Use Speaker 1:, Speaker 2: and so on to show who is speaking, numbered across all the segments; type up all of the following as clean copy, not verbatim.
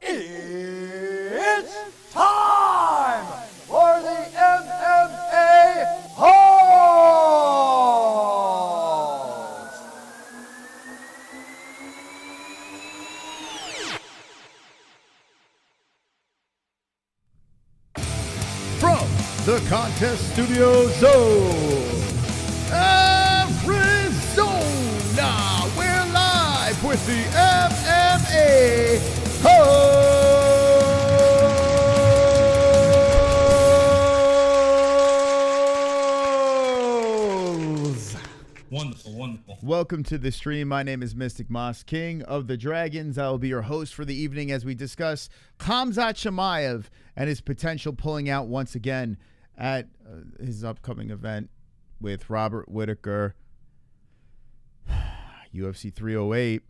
Speaker 1: It's time for the MMA-Holes!
Speaker 2: From the Contest Studio Zone, Arizona, we're live with the MMA-Holes.
Speaker 3: Wonderful.
Speaker 2: Welcome to the stream. My name is Mystic Moss, King of the Dragons. I will be your host for the evening as we discuss Khamzat Chimaev and his potential pulling out once again at his upcoming event with Robert Whittaker, UFC 308.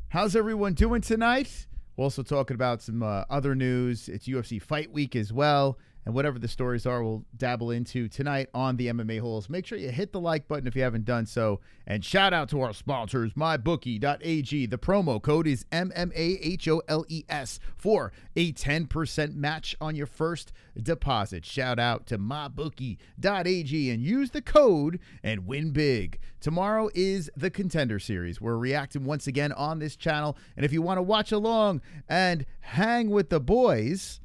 Speaker 2: How's everyone doing tonight? We're also talking about some other news. It's UFC Fight Week as well. And whatever the stories are, we'll dabble into tonight on the MMA Holes. Make sure you hit the like button if you haven't done so. And shout out to our sponsors, mybookie.ag. The promo code is MMAHOLES for a 10% match on your first deposit. Shout out to mybookie.ag and use the code and win big. Tomorrow is the Contender Series. We're reacting once again on this channel. And if you want to watch along and hang with the boys,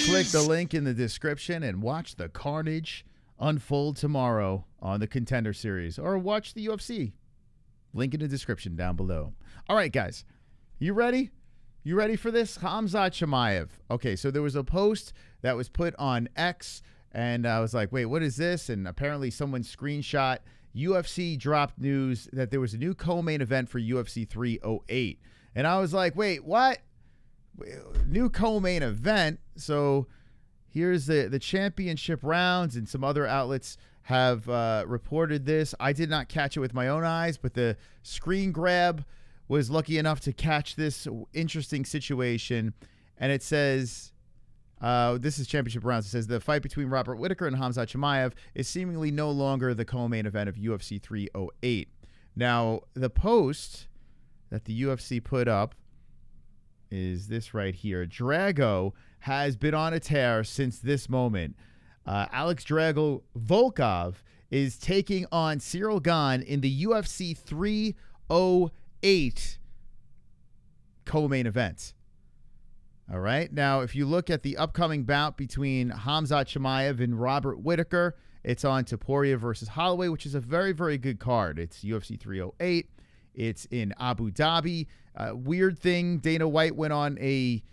Speaker 2: click the link in the description and watch the carnage unfold tomorrow on the Contender Series, or watch the UFC. Link in the description down below. All right, guys, you ready? You ready for this? Khamzat Chimaev. Okay, so there was a post that was put on X, and I was like, wait, what is this? And apparently someone screenshot. UFC dropped news that there was a new co-main event for UFC 308. And I was like, wait, what? New co-main event. So here's the championship rounds, and some other outlets have reported this. I did not catch it with my own eyes, but the screen grab was lucky enough to catch this interesting situation. And it says, this is championship rounds. It says the fight between Robert Whittaker and Khamzat Chimaev is seemingly no longer the co-main event of UFC 308. Now, the post that the UFC put up is this right here. Drago has been on a tear since this moment. Alex Drago Volkov is taking on Cyril Gane in the UFC 308 co-main event. All right. Now, if you look at the upcoming bout between Khamzat Chimaev and Robert Whittaker, it's on to Poirier versus Holloway, which is a very, very good card. It's UFC 308. It's in Abu Dhabi. Weird thing, Dana White went on a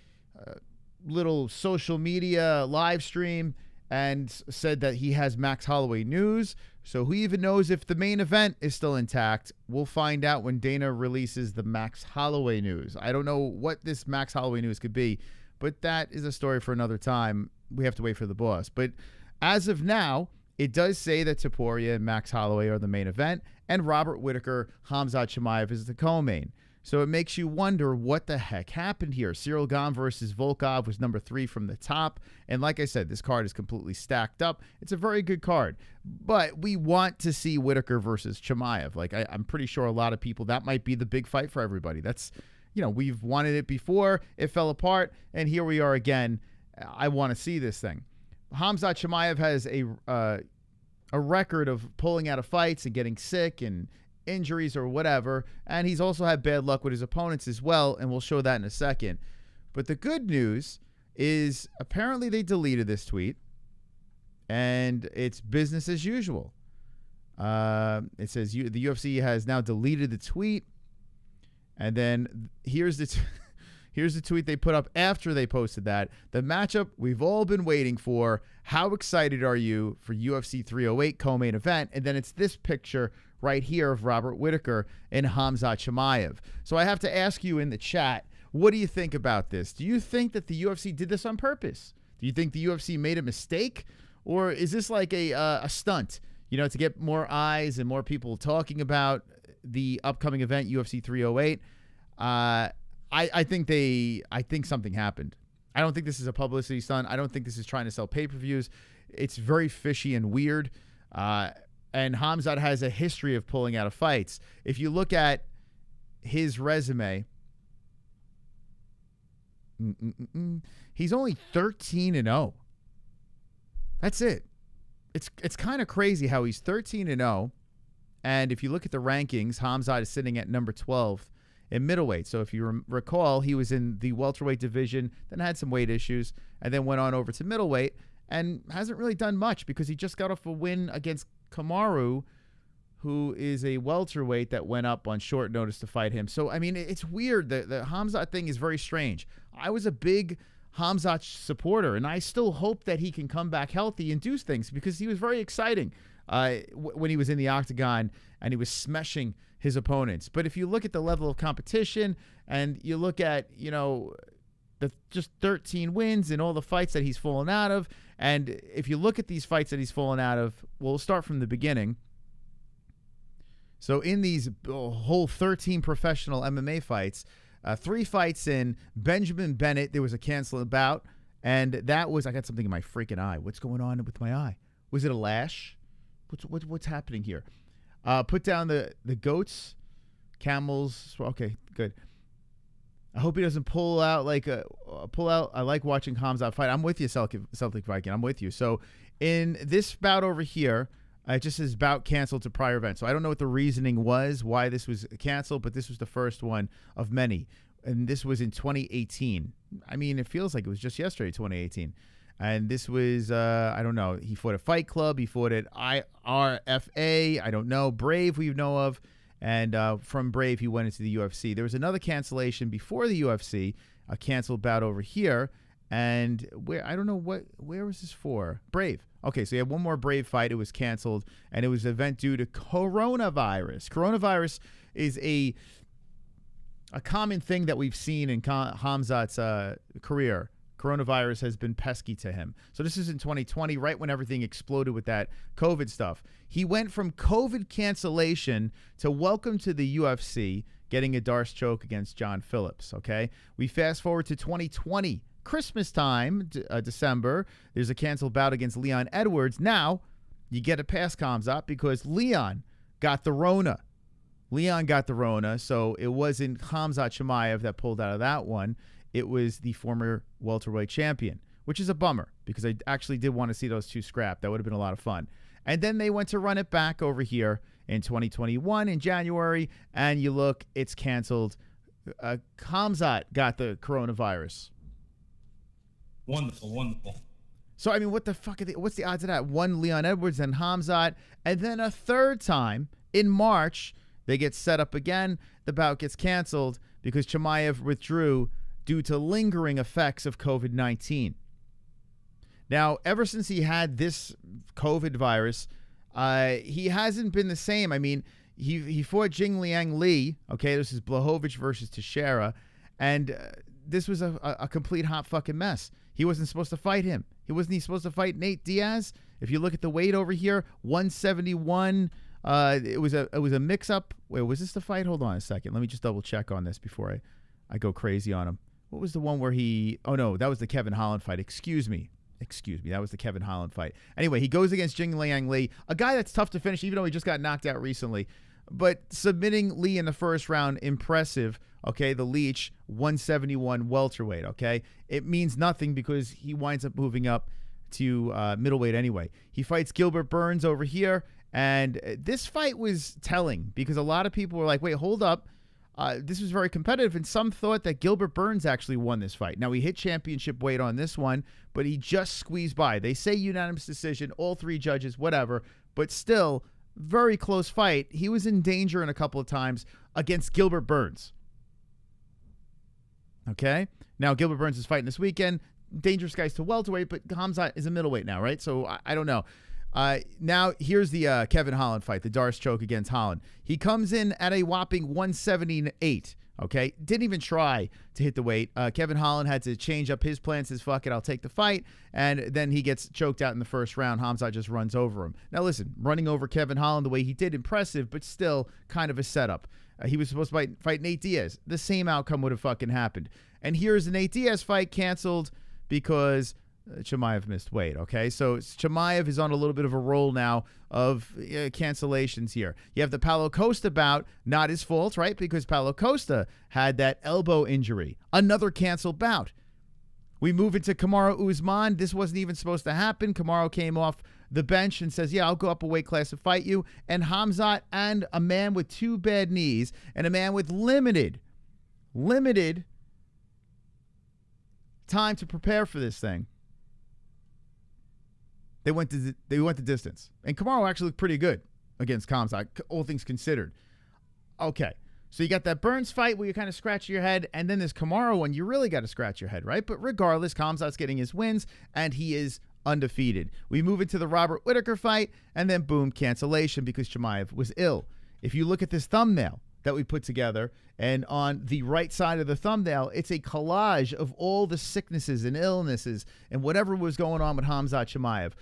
Speaker 2: little social media live stream and said that he has Max Holloway news. So who even knows if the main event is still intact? We'll find out when Dana releases the Max Holloway news. I don't know what this Max Holloway news could be, but that is a story for another time. We have to wait for the boss. But as of now, it does say that Poirier and Max Holloway are the main event, and Robert Whittaker, Khamzat Chimaev is the co-main. So it makes you wonder what the heck happened here. Cyril Gane versus Volkov was number 3 from the top. And like I said, this card is completely stacked up. It's a very good card. But we want to see Whittaker versus Chimaev. Like, I'm pretty sure a lot of people, that might be the big fight for everybody. That's, you know, we've wanted it before. It fell apart. And here we are again. I want to see this thing. Khamzat Chimaev has a record of pulling out of fights and getting sick and injuries or whatever, and he's also had bad luck with his opponents as well, and we'll show that in a second. But the good news is apparently they deleted this tweet, and it's business as usual. It says the UFC has now deleted the tweet, and then here's the here's the tweet they put up after they posted that. The matchup we've all been waiting for. How excited are you for UFC 308 co-main event? And then it's this picture right here of Robert Whittaker and Khamzat Chimaev. So I have to ask you in the chat, what do you think about this? Do you think that the UFC did this on purpose? Do you think the UFC made a mistake? Or is this like a stunt, you know, to get more eyes and more people talking about the upcoming event, UFC 308? I think something happened. I don't think this is a publicity stunt. I don't think this is trying to sell pay-per-views. It's very fishy and weird. And Khamzat has a history of pulling out of fights. If you look at his resume, He's only 13-0. That's it. It's kind of crazy how he's 13-0. And if you look at the rankings, Khamzat is sitting at number 12 in middleweight. So if you recall, he was in the welterweight division, then had some weight issues, and then went on over to middleweight and hasn't really done much because he just got off a win against Kamaru, who is a welterweight that went up on short notice to fight him. So, I mean, it's weird. The Khamzat thing is very strange. I was a big Khamzat supporter, and I still hope that he can come back healthy and do things because he was very exciting when he was in the octagon and he was smashing his opponents. But if you look at the level of competition and you look at, the just 13 wins and all the fights that he's fallen out of, and if you look at these fights that he's fallen out of, we'll start from the beginning. So in these whole 13 professional MMA fights, 3 fights in, Benjamin Bennett, there was a canceled bout, and that was, I got something in my freaking eye. What's going on with my eye? Was it a lash? What's happening here? Put down the goats, camels. Okay, good. I hope he doesn't pull out. I like watching Khamzat fight. I'm with you, Celtic Viking. I'm with you. So in this bout over here, it just says bout canceled to prior event. So I don't know what the reasoning was, why this was canceled, but this was the first one of many. And this was in 2018. I mean, it feels like it was just yesterday, 2018. And this was, I don't know, he fought at Fight Club. He fought at IRFA. I don't know. Brave, we know of. And from Brave, he went into the UFC. There was another cancellation before the UFC, a canceled bout over here. And I don't know where was this for? Brave. Okay, so you had one more Brave fight. It was canceled, and it was an event due to coronavirus. Coronavirus is a common thing that we've seen in Khamzat's career. Coronavirus has been pesky to him. So this is in 2020, right when everything exploded with that COVID stuff. He went from COVID cancellation to welcome to the UFC, getting a Darce choke against John Phillips, okay? We fast forward to 2020. Christmas time, December, there's a canceled bout against Leon Edwards. Now, you get a pass, Khamzat, because Leon got the Rona. Leon got the Rona, so it wasn't Khamzat Chimaev that pulled out of that one. It was the former welterweight champion, which is a bummer because I actually did want to see those two scrap. That would have been a lot of fun. And then they went to run it back over here in 2021 in January, and you look, it's canceled. Khamzat got the coronavirus.
Speaker 3: Wonderful.
Speaker 2: So, I mean, what the fuck what's the odds of that? One Leon Edwards and Khamzat, and then a third time in March, they get set up again. The bout gets canceled because Chimaev withdrew due to lingering effects of COVID-19. Now, ever since he had this COVID virus, he hasn't been the same. I mean, he fought Jingliang Li. Okay, this is Blachowicz versus Teixeira, and this was a complete hot fucking mess. He wasn't supposed to fight him. He supposed to fight Nate Diaz. If you look at the weight over here, 171. It was a mix up. Wait, was this the fight? Hold on a second. Let me just double check on this before I go crazy on him. What was the one where oh no, that was the Kevin Holland fight. Excuse me. That was the Kevin Holland fight. Anyway, he goes against Jingliang Li, a guy that's tough to finish, even though he just got knocked out recently. But submitting Li in the first round, impressive. Okay, the Leech, 171 welterweight. Okay, it means nothing because he winds up moving up to middleweight anyway. He fights Gilbert Burns over here, and this fight was telling because a lot of people were like, wait, hold up. This was very competitive, and some thought that Gilbert Burns actually won this fight. Now, he hit championship weight on this one, but he just squeezed by. They say unanimous decision, all 3 judges, whatever, but still, very close fight. He was in danger in a couple of times against Gilbert Burns. Okay? Now, Gilbert Burns is fighting this weekend. Dangerous guys to welterweight, but Khamzat is a middleweight now, right? So, I don't know. Now, here's the Kevin Holland fight, the Darce choke against Holland. He comes in at a whopping 178, okay? Didn't even try to hit the weight. Kevin Holland had to change up his plans, says, fuck it, I'll take the fight, and then he gets choked out in the first round. Khamzat just runs over him. Now, listen, running over Kevin Holland the way he did, impressive, but still kind of a setup. He was supposed to fight Nate Diaz. The same outcome would have fucking happened. And here's the Nate Diaz fight canceled because Chimaev missed weight, okay? So Chimaev is on a little bit of a roll now of cancellations here. You have the Paulo Costa bout, not his fault, right? Because Paulo Costa had that elbow injury. Another canceled bout. We move into Kamaru Usman. This wasn't even supposed to happen. Kamaru came off the bench and says, yeah, I'll go up a weight class to fight you. And Khamzat and a man with 2 bad knees and a man with limited time to prepare for this thing. They went the distance. And Kamaru actually looked pretty good against Khamzat, all things considered. Okay. So you got that Burns fight where you kind of scratch your head, and then this Kamaru one, you really got to scratch your head, right? But regardless, Khamzat's getting his wins, and he is undefeated. We move into the Robert Whittaker fight, and then boom, cancellation because Chimaev was ill. If you look at this thumbnail that we put together, and on the right side of the thumbnail, it's a collage of all the sicknesses and illnesses and whatever was going on with Khamzat Chimaev.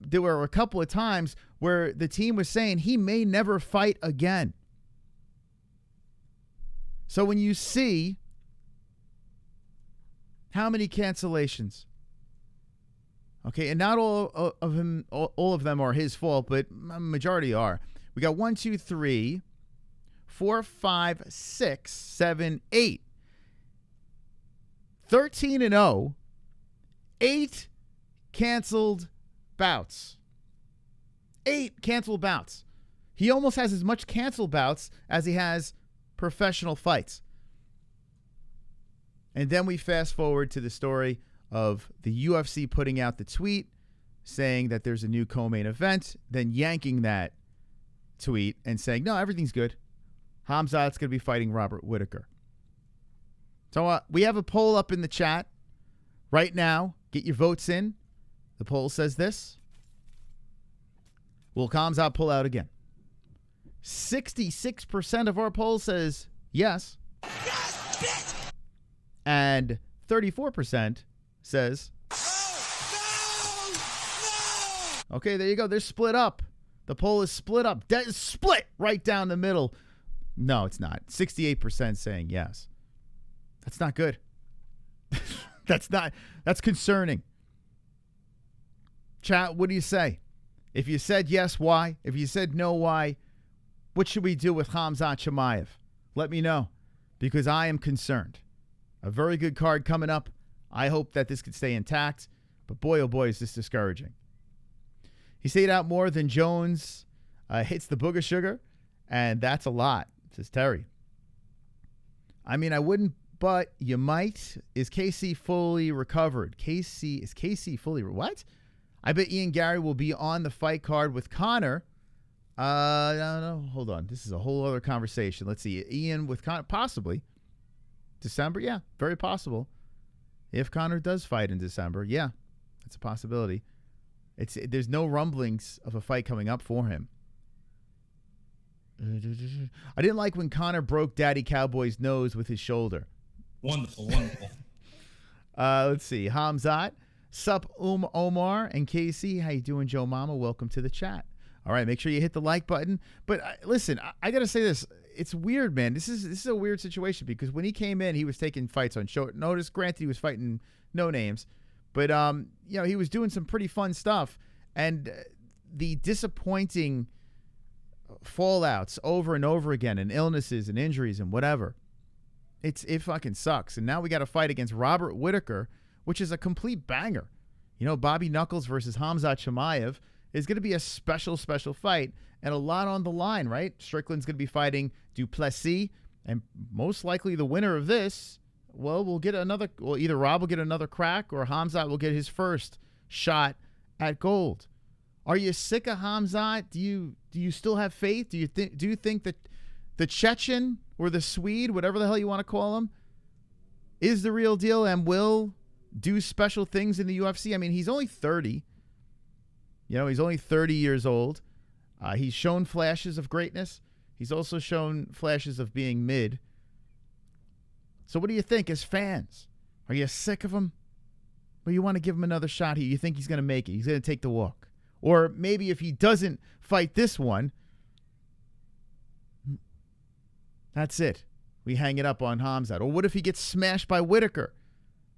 Speaker 2: There were a couple of times where the team was saying he may never fight again. So when you see how many cancellations, okay, and not all of them are his fault, but a majority are. We got 1, 2, 3, 4, 5, 6, 7, 8. 13-0, 8 canceled bouts. 8 canceled bouts. He almost has as much canceled bouts as he has professional fights. And then we fast forward to the story of the UFC putting out the tweet saying that there's a new co-main event, then yanking that tweet and saying, no, everything's good. Khamzat's going to be fighting Robert Whittaker. So we have a poll up in the chat right now. Get your votes in. The poll says this. Will Khamzat pull out again? 66% of our poll says yes. And 34% says no. Okay, there you go. They're split up. The poll is split up. Split right down the middle. No, it's not. 68% saying yes. That's not good. That's concerning. Chat, what do you say? If you said yes, why? If you said no, why? What should we do with Khamzat Chimaev? Let me know, because I am concerned. A very good card coming up. I hope that this could stay intact, but boy, oh boy, is this discouraging. He stayed out more than Jones hits the booger sugar, and that's a lot, says Terry. I mean, I wouldn't, but you might. Is KC fully recovered? Is KC fully what? I bet Ian Gary will be on the fight card with Conor. No, hold on. This is a whole other conversation. Let's see. Ian with Conor, possibly. December, yeah, very possible. If Conor does fight in December, yeah, that's a possibility. There's no rumblings of a fight coming up for him. I didn't like when Conor broke Daddy Cowboy's nose with his shoulder.
Speaker 3: Wonderful, wonderful.
Speaker 2: Let's see. Khamzat, Sup Omar and KC. How you doing, Joe Mama? Welcome to the chat. All right, make sure you hit the like button. But listen, I got to say this. It's weird, man. This is a weird situation because when he came in, he was taking fights on short notice. Granted, he was fighting no names. But, he was doing some pretty fun stuff. And the disappointing fallouts over and over again and illnesses and injuries and whatever, it fucking sucks. And now we got to fight against Robert Whittaker, which is a complete banger. Bobby Knuckles versus Khamzat Chimaev is going to be a special fight and a lot on the line, right? Strickland's going to be fighting Duplessis, and most likely the winner of this, we'll get another, either Rob will get another crack or Khamzat will get his first shot at gold. Are you sick of Khamzat? Do you still have faith? Do you think that the Chechen or the Swede, whatever the hell you want to call him, is the real deal and will do special things in the UFC? I mean, he's only 30. He's only 30 years old. He's shown flashes of greatness. He's also shown flashes of being mid. So what do you think as fans? Are you sick of him? Or you want to give him another shot here? You think he's going to make it? He's going to take the walk? Or maybe if he doesn't fight this one, that's it. We hang it up on Khamzat. Or what if he gets smashed by Whittaker?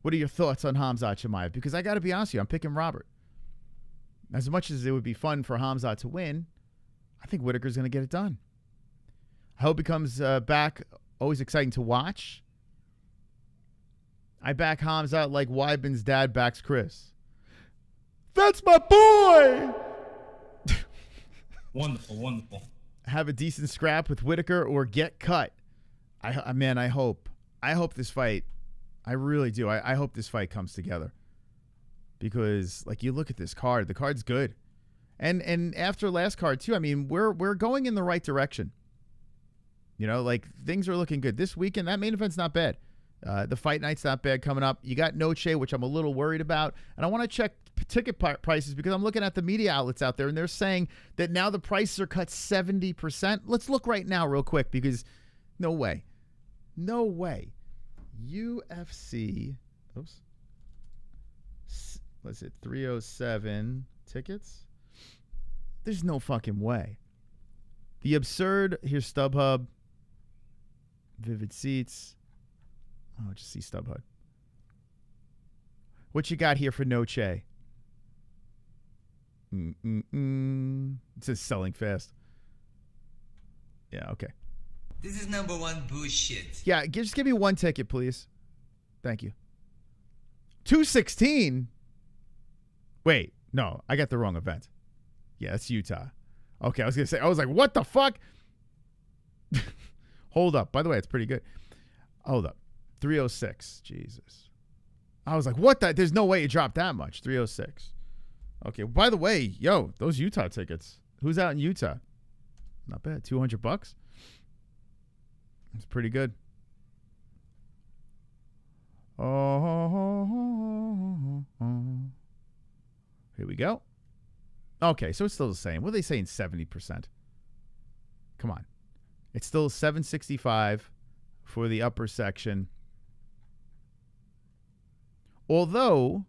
Speaker 2: What are your thoughts on Khamzat Chimaev? Because I got to be honest with you, I'm picking Robert. As much as it would be fun for Khamzat to win, I think Whittaker's going to get it done. I hope he comes back. Always exciting to watch. I back Khamzat like Weidman's dad backs Chris. That's my boy!
Speaker 3: Wonderful.
Speaker 2: Have a decent scrap with Whittaker or get cut. I hope this fight, I really do. I hope this fight comes together. Because, like, you look at this card, the card's good. And after last card, too, I mean, we're going in the right direction. You know, like, things are looking good. This weekend, that main event's not bad. The fight night's not bad coming up. You got Noche, which I'm a little worried about. And I want to check ticket prices because I'm looking at the media outlets out there, and they're saying that now the prices are cut 70%. Let's look right now real quick because no way. UFC, oops. What's it, 307 tickets? There's no fucking way. The absurd, here's StubHub. Vivid Seats. Oh, just see StubHub. What you got here for Noche? It says selling fast. Yeah, okay.
Speaker 4: This is number one bullshit.
Speaker 2: Yeah, just give me one ticket, please. Thank you. 216? Wait, no, I got the wrong event. Yeah, it's Utah. Okay, I was going to say, I was like, what the fuck? Hold up. By the way, it's pretty good. Hold up. 306. Jesus. I was like, what the? There's no way you dropped that much. 306. Okay, by the way, yo, those Utah tickets. Who's out in Utah? Not bad. $200? It's pretty good. Oh. Here we go. Okay, so it's still the same. What are they saying? 70%. Come on. It's still $765 for the upper section. Although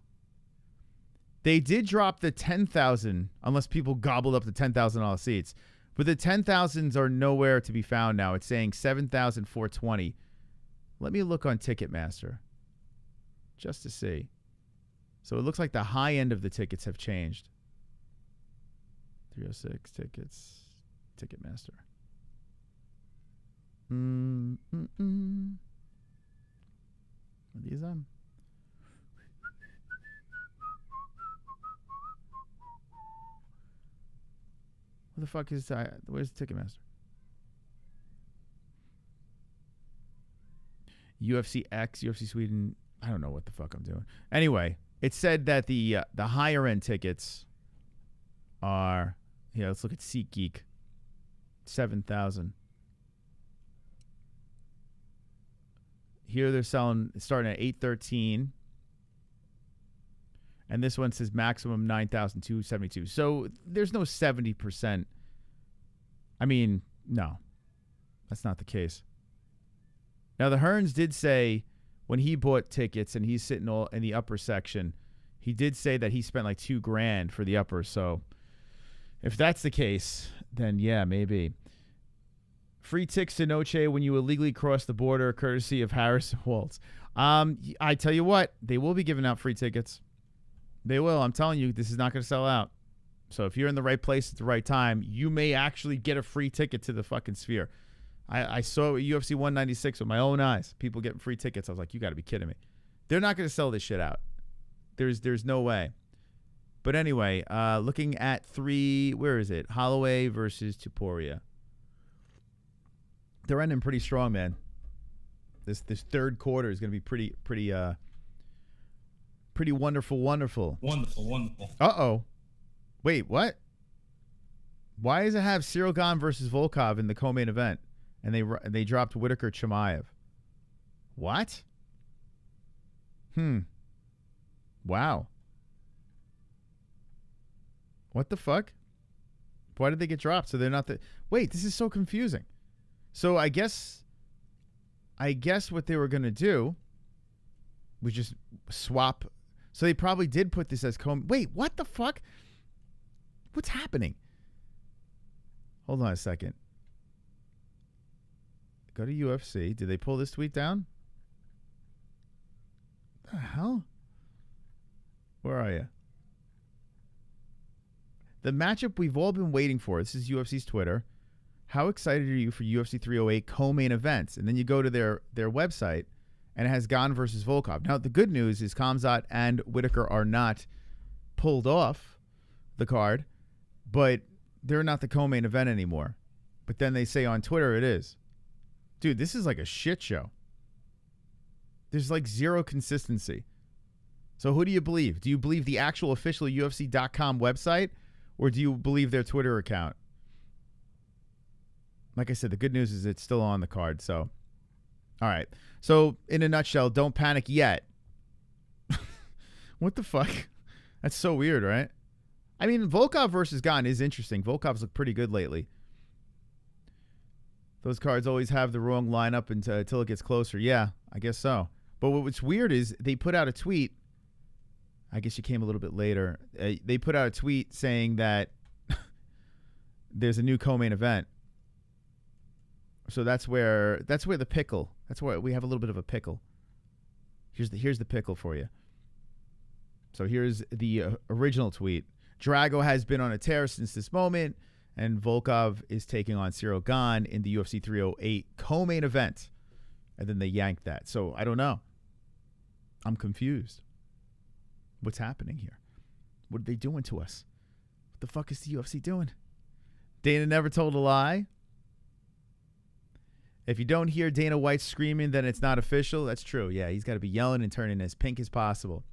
Speaker 2: they did drop the 10,000, unless people gobbled up the $10,000 seats. But the 10,000s are nowhere to be found now. It's saying 7,420. Let me look on Ticketmaster just to see. So it looks like the high end of the tickets have changed. 306 tickets, Ticketmaster. Are these them? What the fuck is that? Where's Ticketmaster? UFC X, UFC Sweden. I don't know what the fuck I'm doing. Anyway, it said that the higher end tickets are, let's look at SeatGeek. 7,000. Here they're selling, starting at 813. And this one says maximum 9,272. So there's no 70%. I mean, no. That's not the case. Now, the Hearns did say when he bought tickets and he's sitting all in the upper section, he did say that he spent like $2,000 for the upper. So if that's the case, then yeah, maybe. Free ticks to Noche when you illegally cross the border, courtesy of Harris and Waltz. I tell you what, they will be giving out free tickets. They will. I'm telling you, this is not going to sell out. So if you're in the right place at the right time, you may actually get a free ticket to the fucking Sphere. I saw UFC 196 with my own eyes. People getting free tickets. I was like, you got to be kidding me. They're not going to sell this shit out. There's no way. But anyway, looking at where is it? Holloway versus Poirier. They're ending pretty strong, man. This third quarter is going to be pretty wonderful.
Speaker 3: Wonderful.
Speaker 2: Uh-oh. Wait, what? Why does it have Cyril Gane versus Volkov in the co-main event? And they dropped Whittaker Chimaev. What? Wow. What the fuck? Why did they get dropped? So they're not the... Wait, this is so confusing. So I guess what they were going to do was just swap. So they probably did put this as Wait, what the fuck? What's happening? Hold on a second. Go to UFC. Did they pull this tweet down? The hell? Where are you? The matchup we've all been waiting for. This is UFC's Twitter. How excited are you for UFC 308 co-main events? And then you go to their website, and it has Gane versus Volkov. Now, the good news is Khamzat and Whittaker are not pulled off the card, but they're not the co-main event anymore. But then they say on Twitter it is. Dude, this is like a shit show. There's like zero consistency. So who do you believe? Do you believe the actual official UFC.com website, or do you believe their Twitter account? Like I said, the good news is it's still on the card. So, all right. So, in a nutshell, don't panic yet. What the fuck? That's so weird, right? I mean, Volkov versus Gane is interesting. Volkov's looked pretty good lately. Those cards always have the wrong lineup until it gets closer. Yeah, I guess so. But what's weird is they put out a tweet. I guess you came a little bit later. They put out a tweet saying that there's a new co-main event. So that's where the pickle. That's where we have a little bit of a pickle. Here's the pickle for you. So here's the original tweet. Drago has been on a tear since this moment, and Volkov is taking on Cyril Gane in the UFC 308 co-main event. And then they yanked that. So I don't know. I'm confused. What's happening here? What are they doing to us? What the fuck is the UFC doing? Dana never told a lie. If you don't hear Dana White screaming, then it's not official. That's true. Yeah, he's got to be yelling and turning as pink as possible.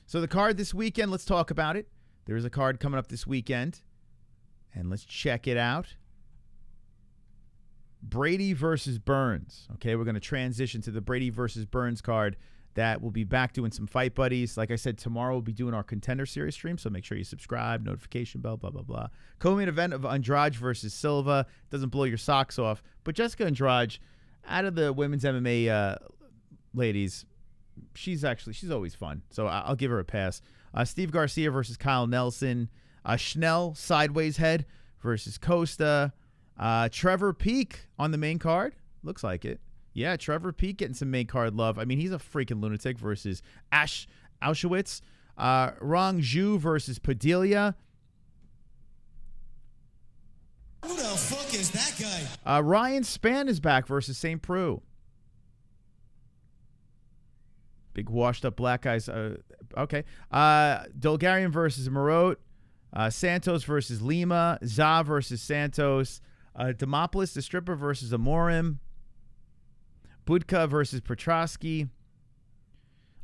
Speaker 2: So the card this weekend, let's talk about it. There is a card coming up this weekend, and let's check it out. Brady versus Burns. Okay, we're going to transition to the Brady versus Burns card. That will be back doing some Fight Buddies. Like I said, tomorrow we'll be doing our Contender Series stream, so make sure you subscribe, notification bell, blah, blah, blah. Co-main event of Andrade versus Silva. Doesn't blow your socks off. But Jessica Andrade, out of the women's MMA ladies, she's always fun. So I'll give her a pass. Steve Garcia versus Kyle Nelson. Schnell, sideways head, versus Costa. Trevor Peek on the main card. Looks like it. Yeah, Trevor Peek getting some main card love. I mean, he's a freaking lunatic versus Auschwitz. Rong Zhu versus Padilla.
Speaker 3: Who the fuck is that guy?
Speaker 2: Ryan Spann is back versus St. Preux. Big washed up black guys. Okay. Dolgarian versus Marot. Santos versus Lima. Za versus Santos. Demopoulos, the stripper, versus Amorim. Budka versus Petrosky.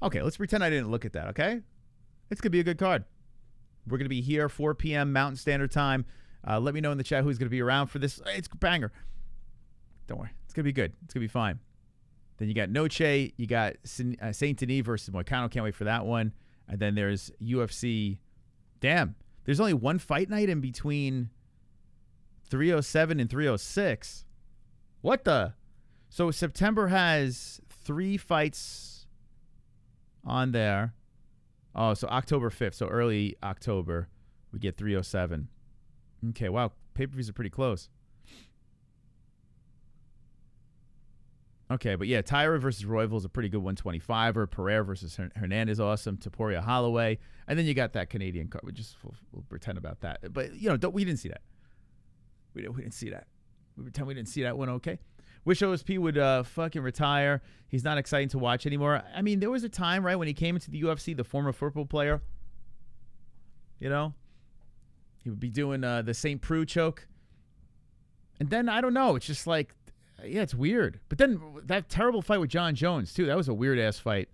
Speaker 2: Okay, let's pretend I didn't look at that, okay? It's going to be a good card. We're going to be here 4 p.m. Mountain Standard Time. Let me know in the chat who's going to be around for this. It's a banger. Don't worry. It's going to be good. It's going to be fine. Then you got Noche. You got Saint Denis versus Moicano. Can't wait for that one. And then there's UFC. Damn. There's only one fight night in between 307 and 306. What the? So September has 3 fights on there. Oh, so October 5th. So early October, we get 307. Okay, wow. Pay-per-views are pretty close. Okay, but yeah, Tyra versus Royval is a pretty good 125er. Pereira versus Hernandez, awesome. Topuria Holloway. And then you got that Canadian card. We'll pretend about that. But, you know, we didn't see that. We didn't see that. We pretend we didn't see that one, okay? Wish OSP would fucking retire. He's not exciting to watch anymore. I mean, there was a time, right, when he came into the UFC, the former football player, you know, he would be doing the St. Preux choke. And then, I don't know, it's just like, yeah, it's weird. But then that terrible fight with John Jones, too, that was a weird-ass fight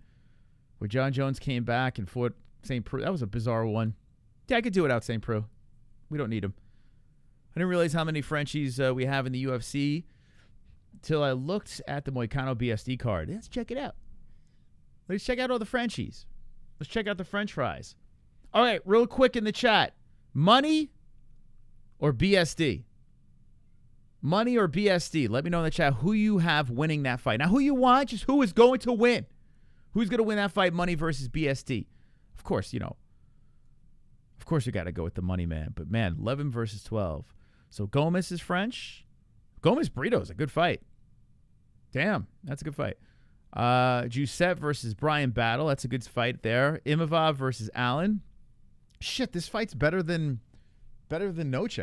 Speaker 2: where John Jones came back and fought St. Preux. That was a bizarre one. Yeah, I could do without St. Preux. We don't need him. I didn't realize how many Frenchies we have in the UFC till I looked at the Moicano BSD card. Let's check it out. Let's check out all the Frenchies. Let's check out the French fries. All right, real quick in the chat. Money or BSD? Money or BSD? Let me know in the chat who you have winning that fight. Now, who you want, just who is going to win. Who's going to win that fight, money versus BSD? Of course, you know. Of course, you got to go with the money, man. But, man, 11 versus 12. So, Gomez is French. Gomez Brito is a good fight. Damn, that's a good fight. Giuseppe versus Brian Battle. That's a good fight there. Imavov versus Allen. Shit, this fight's better than Noche.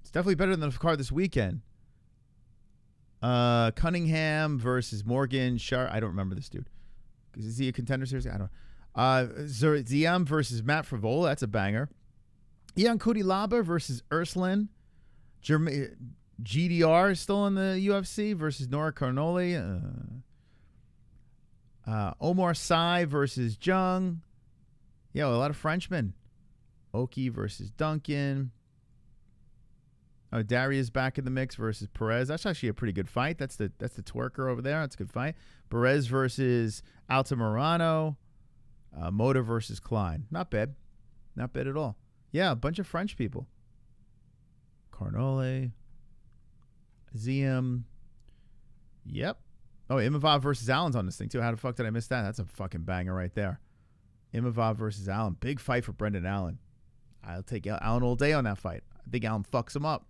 Speaker 2: It's definitely better than the card this weekend. Cunningham versus Morgan Sharp. I don't remember this dude. Is he a contender series? I don't know. Ziam versus Matt Frivola. That's a banger. Ian Cutelaba versus Ursuline. GDR is still in the UFC versus Nora Carnoli. Omar Sy versus Jung. Yeah, a lot of Frenchmen. Oki versus Duncan. Oh, Darius back in the mix versus Perez. That's actually a pretty good fight. That's the twerker over there. That's a good fight. Perez versus Altamirano. Mota versus Klein. Not bad. Not bad at all. Yeah, a bunch of French people. Carnole. Ziam. Yep. Oh, Imavov versus Allen's on this thing, too. How the fuck did I miss that? That's a fucking banger right there. Imavov versus Allen. Big fight for Brendan Allen. I'll take Allen all day on that fight. I think Allen fucks him up.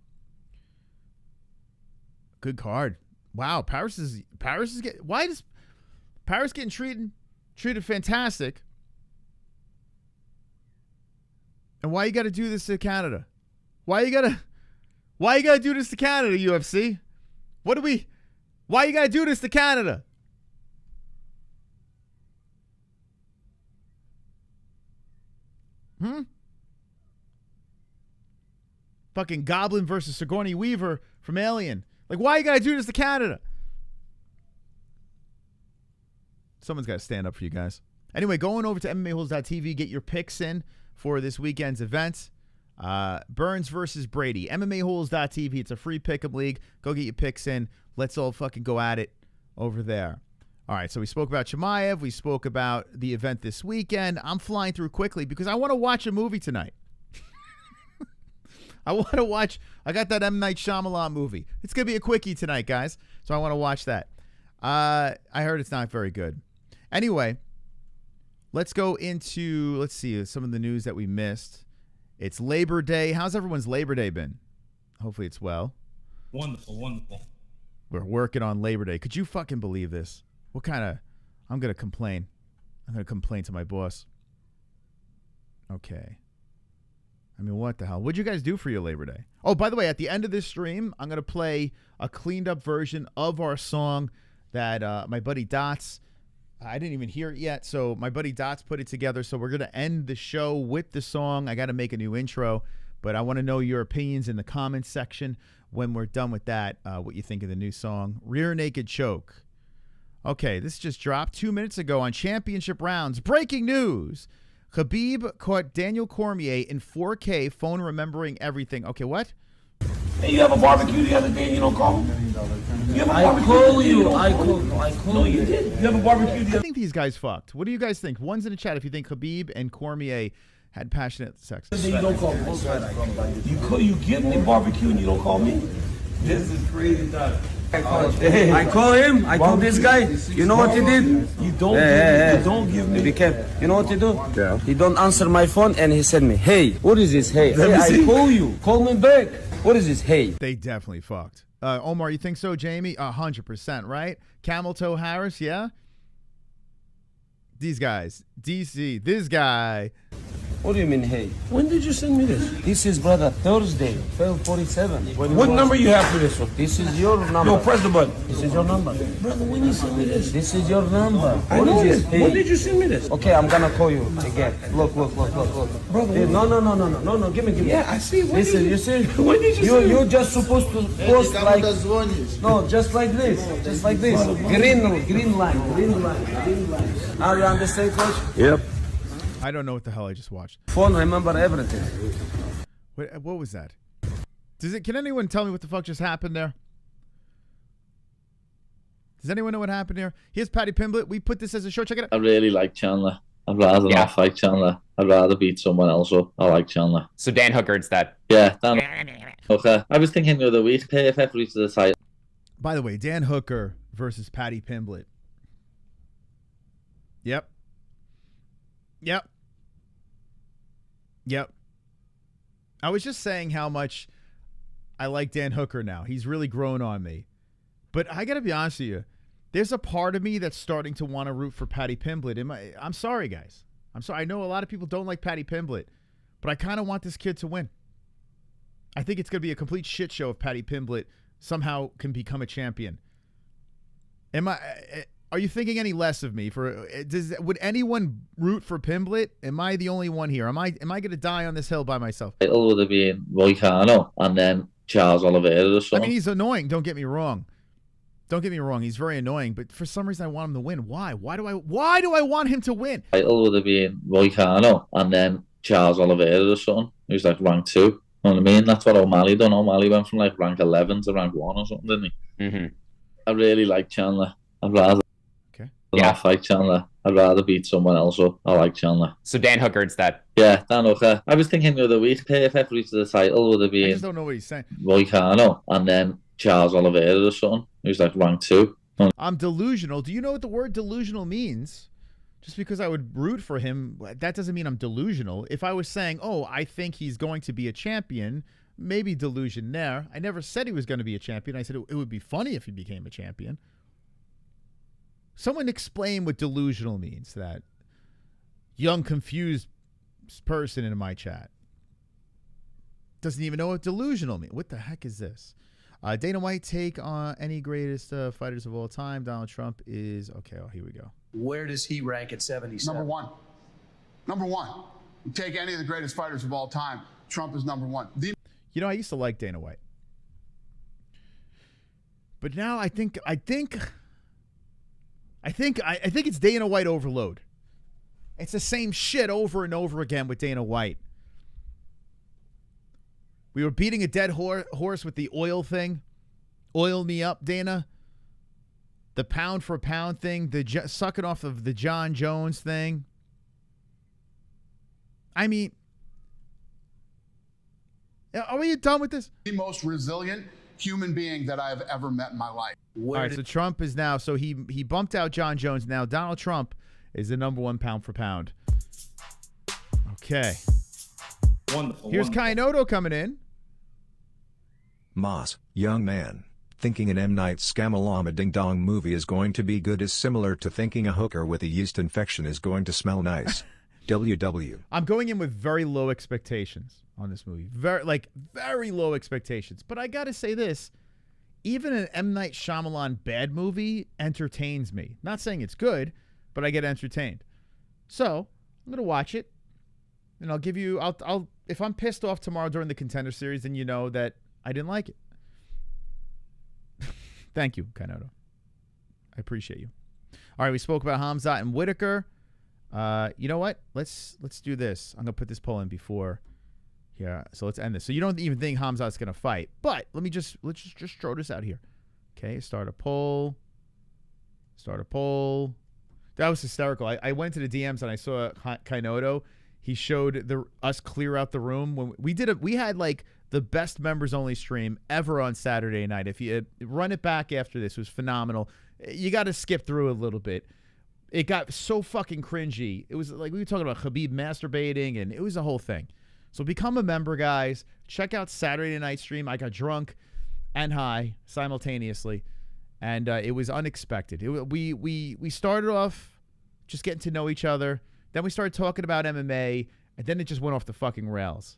Speaker 2: Good card. Wow, Paris is getting. Why does Paris getting treated fantastic? And why you got to do this to Canada? Why you got to do this to Canada, UFC? Why you got to do this to Canada? Fucking Goblin versus Sigourney Weaver from Alien. Like, why you got to do this to Canada? Someone's got to stand up for you guys. Anyway, going over to MMAHoles.tv, get your picks in for this weekend's events. Burns versus Brady. MMAHoles.tv. It's a free pick'em league. Go get your picks in. Let's all fucking go at it over there. All right, so we spoke about Chimaev. We spoke about the event this weekend. I'm flying through quickly because I want to watch a movie tonight. I got that M. Night Shyamalan movie. It's going to be a quickie tonight, guys. So I want to watch that. I heard it's not very good. Anyway, let's go into, let's see, some of the news that we missed. It's Labor Day. How's everyone's Labor Day been? Hopefully it's well.
Speaker 3: Wonderful, wonderful.
Speaker 2: We're working on Labor Day. Could you fucking believe this? I'm going to complain. I'm going to complain to my boss. Okay. I mean, what the hell? What'd you guys do for your Labor Day? Oh, by the way, at the end of this stream, I'm going to play a cleaned up version of our song that my buddy Dots, I didn't even hear it yet, so my buddy Dots put it together. So we're going to end the show with the song. I got to make a new intro, but I want to know your opinions in the comments section when we're done with that, what you think of the new song, Rear Naked Choke. Okay, this just dropped 2 minutes ago on Championship Rounds. Breaking news. Khabib caught Daniel Cormier in 4K phone remembering everything. Okay, what?
Speaker 5: Hey, you have a barbecue the other day and you don't call me? You have a barbecue? I call you. You did. You have a barbecue the other
Speaker 2: I think these guys fucked. What do you guys think? One's in the chat if you think Khabib and Cormier had passionate sex.
Speaker 5: day. You don't call me. You give me barbecue and you don't call me? This is crazy, dog.
Speaker 6: I call him. I call this guy. You know what he did?
Speaker 5: You don't give me.
Speaker 6: Be careful. You know what he do? Yeah. He don't answer my phone and he send me, hey, what is this? Hey, I call you. Call me back. What is this? Hey.
Speaker 2: They definitely fucked. Omar, you think so, Jamie? 100%, right? Camel Toe Harris, yeah? These guys. DC, this guy.
Speaker 6: What do you mean, hey?
Speaker 5: When did you send me this?
Speaker 6: This is, brother, Thursday, 12:47.
Speaker 5: What number you have for this one?
Speaker 6: This is your number.
Speaker 5: Yo, press the button.
Speaker 6: This is your number.
Speaker 5: Brother, when you send me this?
Speaker 6: This is your number.
Speaker 5: I
Speaker 6: What
Speaker 5: know
Speaker 6: is
Speaker 5: this.
Speaker 6: this? Hey.
Speaker 5: When did you send me this?
Speaker 6: Okay, I'm gonna call you again. Look.
Speaker 5: Brother,
Speaker 6: Hey, no, give me.
Speaker 5: Yeah, I see. When
Speaker 6: Listen,
Speaker 5: did
Speaker 6: you see?
Speaker 5: When did you send me?
Speaker 6: You're just supposed to post like, no, just like this. Green line. Now you understand, coach?
Speaker 5: Yep.
Speaker 2: I don't know what the hell I just watched.
Speaker 6: Phone remember everything.
Speaker 2: What was that? Can anyone tell me what the fuck just happened there? Does anyone know what happened here? Here's Paddy Pimblett. We put this as a show. Check it out.
Speaker 7: I really like Chandler. I'd rather not fight Chandler. I'd rather beat someone else up. I like Chandler.
Speaker 8: So Dan Hooker instead.
Speaker 7: Yeah, Dan Hooker. I was thinking the other week, perfect reach to the title.
Speaker 2: By the way, Dan Hooker versus Paddy Pimblett. Yep. I was just saying how much I like Dan Hooker now. He's really grown on me. But I got to be honest with you. There's a part of me that's starting to want to root for Paddy Pimblett. I'm sorry, guys. I'm sorry. I know a lot of people don't like Paddy Pimblett, but I kind of want this kid to win. I think it's going to be a complete shit show if Paddy Pimblett somehow can become a champion. Are you thinking any less of me? Would anyone root for Pimblett? Am I the only one here? Am I going to die on this hill by myself?
Speaker 7: It would have been Moicano and then Charles Oliveira or something.
Speaker 2: I mean, he's annoying. Don't get me wrong. He's very annoying, but for some reason I want him to win. Why? Why do I want him to win?
Speaker 7: It would have been Moicano and then Charles Oliveira or something. He was like rank 2. You know what I mean? That's what O'Malley done. O'Malley went from like rank 11 to rank 1 or something, didn't he?
Speaker 8: Mm-hmm.
Speaker 7: I really like Chandler. I'd rather not fight Chandler. I'd rather beat someone else up. I like Chandler.
Speaker 8: So Dan Hooker's that.
Speaker 7: Yeah, Dan Hooker. I was thinking the other week, perfect reach to the title would have been.
Speaker 2: I just don't know what he's saying.
Speaker 7: Moicano and then Charles Oliveira or something. He was like rank 2.
Speaker 2: I'm delusional. Do you know what the word delusional means? Just because I would root for him, that doesn't mean I'm delusional. If I was saying, oh, I think he's going to be a champion, maybe delusion there. I never said he was going to be a champion. I said it would be funny if he became a champion. Someone explain what delusional means to that young, confused person in my chat. Doesn't even know what delusional means. What the heck is this? Dana White take on any greatest fighters of all time. Donald Trump is... Okay, here we go.
Speaker 9: Where does he rank at 77?
Speaker 10: Number one. You take any of the greatest fighters of all time, Trump is number 1.
Speaker 2: You know, I used to like Dana White. But now I think it's Dana White overload. It's the same shit over and over again with Dana White. We were beating a dead horse with the oil thing. Oil me up, Dana. The pound for pound thing. The sucking off of the John Jones thing. I mean, are we done with this?
Speaker 10: The most resilient human being that I've ever met in my life.
Speaker 2: All right, so Trump is now, so he bumped out John Jones. Now Donald Trump is the number 1 pound for pound. Okay.
Speaker 9: Wonderful.
Speaker 2: Here's Kainotto coming in.
Speaker 11: Moss, young man, thinking an M. Night Shyamalan Ding Dong movie is going to be good is similar to thinking a hooker with a yeast infection is going to smell nice. WW.
Speaker 2: I'm going in with very low expectations on this movie. Very low expectations. But I got to say this. Even an M. Night Shyamalan bad movie entertains me. Not saying it's good, but I get entertained. So I'm going to watch it. And I'll give you, I'll if I'm pissed off tomorrow during the Contender Series, then you know that I didn't like it. Thank you, Kainotto. I appreciate you. All right, we spoke about Khamzat and Whittaker. You know what? Let's do this. I'm gonna put this poll in before here. So let's end this. So you don't even think Khamzat's gonna fight, but let's just throw this out here. Okay, start a poll. That was hysterical. I went to the DMs and I saw Kainotto. He showed us clear out the room when we had like the best members only stream ever on Saturday night. If you run it back after this, it was phenomenal. You got to skip through a little bit. It got so fucking cringy. It was like we were talking about Khabib masturbating, and it was a whole thing. So become a member, guys. Check out Saturday night stream. I got drunk and high simultaneously, and it was unexpected. We started off just getting to know each other. Then we started talking about MMA, and then it just went off the fucking rails.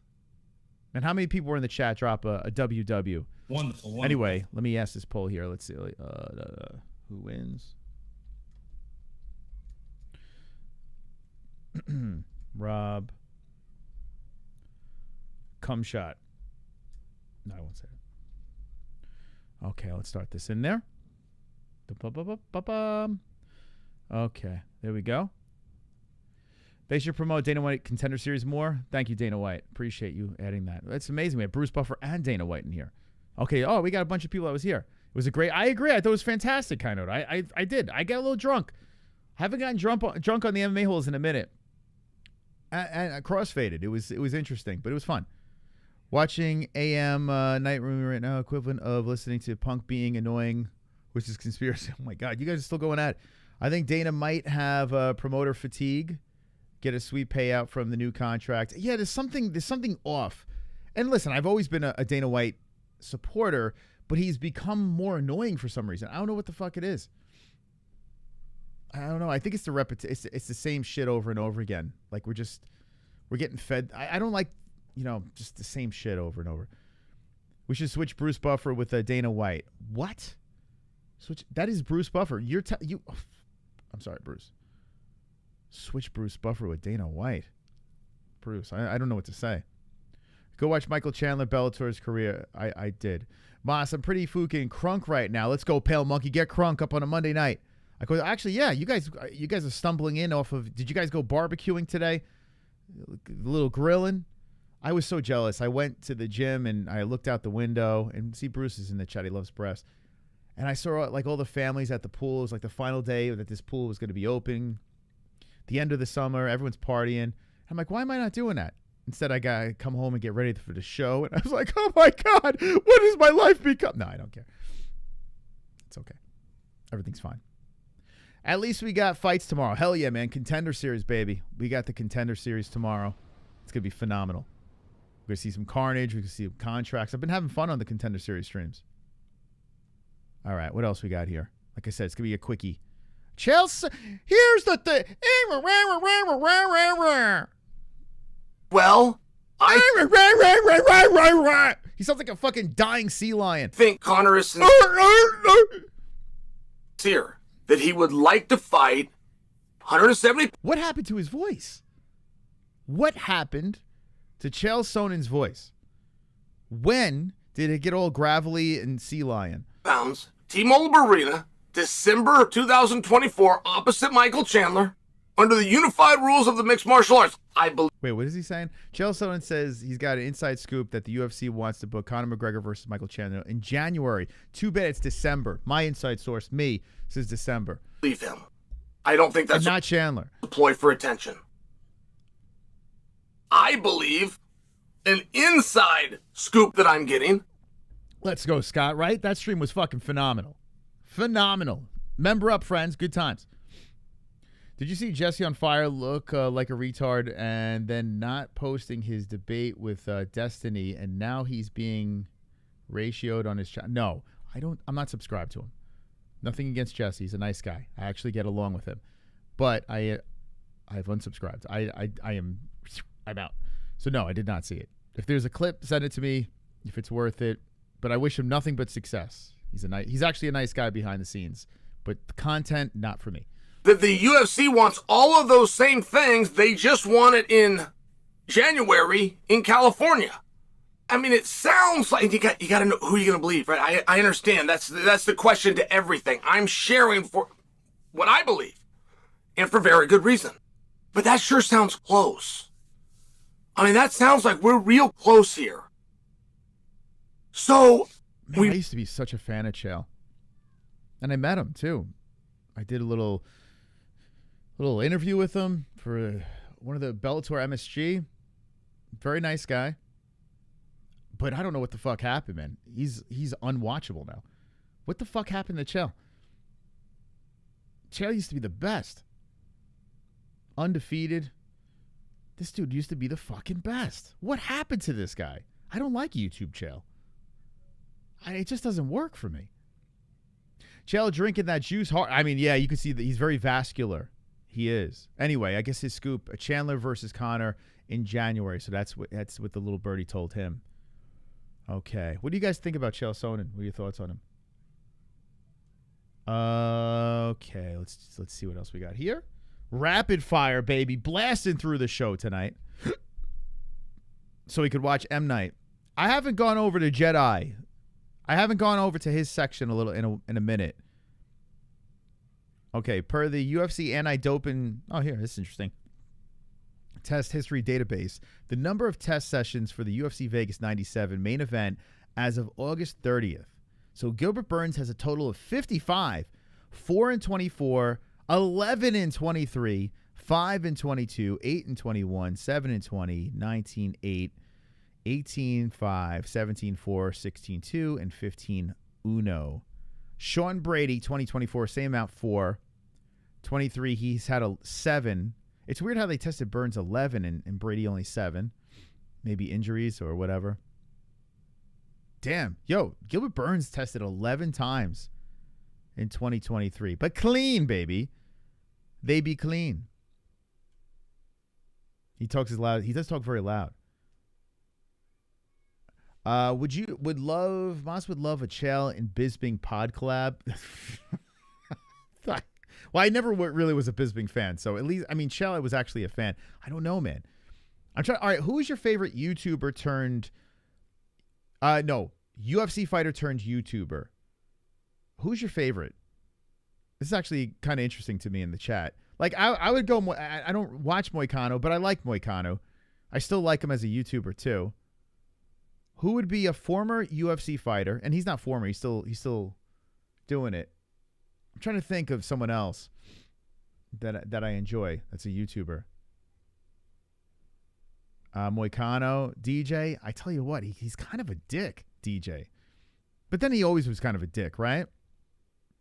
Speaker 2: And how many people were in the chat drop a WW?
Speaker 9: Wonderful.
Speaker 2: Anyway, let me ask this poll here. Let's see. Who wins? Rob. Cum shot. No, I won't say it. Okay, let's start this in there. Okay, there we go. They should promote Dana White Contender Series more. Thank you, Dana White. Appreciate you adding that. That's amazing. We have Bruce Buffer and Dana White in here. Okay. Oh, we got a bunch of people that was here. It was a great. I agree. I thought it was fantastic. Kind of. I did. I got a little drunk. Haven't gotten drunk on the MMA-Holes in a minute. And I crossfaded. It was interesting, but it was fun. Watching AM Night Room right now, equivalent of listening to Punk being annoying, which is conspiracy. Oh my God, you guys are still going at it. I think Dana might have promoter fatigue. Get a sweet payout from the new contract. Yeah, there's something off. And listen, I've always been a Dana White supporter, but he's become more annoying for some reason. I don't know what the fuck it is. I don't know. I think it's the it's the same shit over and over again. Like we're getting fed. I don't like, just the same shit over and over. We should switch Bruce Buffer with Dana White. What? Switch? That is Bruce Buffer. I'm sorry, Bruce. Switch Bruce Buffer with Dana White. Bruce, I don't know what to say. Go watch Michael Chandler Bellator's career. I did. Moss, I'm pretty fucking crunk right now. Let's go, Pale Monkey. Get crunk up on a Monday night. I go, actually, yeah, you guys are stumbling in off of, did you guys go barbecuing today? A little grilling? I was so jealous. I went to the gym and I looked out the window and see Bruce is in the chat. He loves breasts. And I saw like all the families at the pool. It was like the final day that this pool was going to be open. The end of the summer. Everyone's partying. I'm like, why am I not doing that? Instead, I got to come home and get ready for the show. And I was like, oh my God, what has my life become? No, I don't care. It's okay. Everything's fine. At least we got fights tomorrow. Hell yeah, man. Contender Series, baby. We got the Contender Series tomorrow. It's going to be phenomenal. We're going to see some carnage. We're going to see contracts. I've been having fun on the Contender Series streams. All right, what else we got here? Like I said, it's going to be a quickie. Chelsea, here's the thing.
Speaker 8: Well,
Speaker 2: he sounds like a fucking dying sea lion.
Speaker 8: Think Conor is sincere that he would like to fight 170.
Speaker 2: What happened to his voice? What happened to Chael Sonnen's voice? When did it get all gravelly and sea lion?
Speaker 8: Pounds, T-Mobile Arena, December 2024, opposite Michael Chandler, under the unified rules of the mixed martial arts. I believe.
Speaker 2: Wait, what is he saying? Chael Sonnen says he's got an inside scoop that the UFC wants to book Conor McGregor versus Michael Chandler in January. Too bad it's December. My inside source, me, says December.
Speaker 8: Leave him. I don't think that's
Speaker 2: not Chandler.
Speaker 8: A ploy for attention. I believe an inside scoop that I'm getting.
Speaker 2: Let's go, Scott, right? That stream was fucking phenomenal. Phenomenal. Member up, friends. Good times. Did you see Jesse on Fire look like a retard and then not posting his debate with Destiny, and now he's being ratioed on his channel? No, I'm not subscribed to him. Nothing against Jesse. He's a nice guy. I actually get along with him. But I've unsubscribed. I'm out. So no, I did not see it. If there's a clip, send it to me if it's worth it. But I wish him nothing but success. He's actually a nice guy behind the scenes. But the content, not for me.
Speaker 8: That the UFC wants all of those same things. They just want it in January in California. I mean, it sounds like you got to know who you're going to believe, right? I understand. That's the question to everything. I'm sharing for what I believe, and for very good reason. But that sure sounds close. I mean, that sounds like we're real close here. So,
Speaker 2: I used to be such a fan of Chael, and I met him too. I did a little interview with him for one of the Bellator MSG. Very nice guy. But I don't know what the fuck happened, man. He's unwatchable now. What the fuck happened to Chael? Chael used to be the best. Undefeated. This dude used to be the fucking best. What happened to this guy? I don't like YouTube Chael. It just doesn't work for me. Chael drinking that juice hard. I mean, yeah, you can see that he's very vascular. He is. Anyway, I guess his scoop, a Chandler versus Conor in January. So that's what the little birdie told him. Okay. What do you guys think about Chael Sonnen? What are your thoughts on him? Okay, let's see what else we got here. Rapid fire, baby. Blasting through the show tonight. So we could watch M. Night. I haven't gone over to Jedi. I haven't gone over to his section in a minute. Okay, per the UFC anti-doping... Oh, here, this is interesting. Test history database. The number of test sessions for the UFC Vegas 97 main event as of August 30th. So Gilbert Burns has a total of 55, 4-24, 11-23, 5-22, 8-21, 7-20, 19-8, 18-5, 17-4, 16-2, and 15-1. Sean Brady, 2024, same amount, 4. 23, he's had a 7. It's weird how they tested Burns 11 and Brady only 7. Maybe injuries or whatever. Damn. Yo, Gilbert Burns tested 11 times in 2023. But clean, baby. They be clean. He talks as loud. He does talk very loud. Would Moss would love a Chael and Bisping pod collab? Well, I never really was a Bisping fan, so at least, I mean, Chael, I was actually a fan. I don't know, man. I'm trying. All right, who is your favorite YouTuber turned? No, UFC fighter turned YouTuber. Who's your favorite? This is actually kind of interesting to me in the chat. Like, I would go. I don't watch Moicano, but I like Moicano. I still like him as a YouTuber too. Who would be a former UFC fighter? And he's not former. He's still doing it. I'm trying to think of someone else that I enjoy. That's a YouTuber. Moicano, DJ. I tell you what, he's kind of a dick, DJ. But then he always was kind of a dick, right?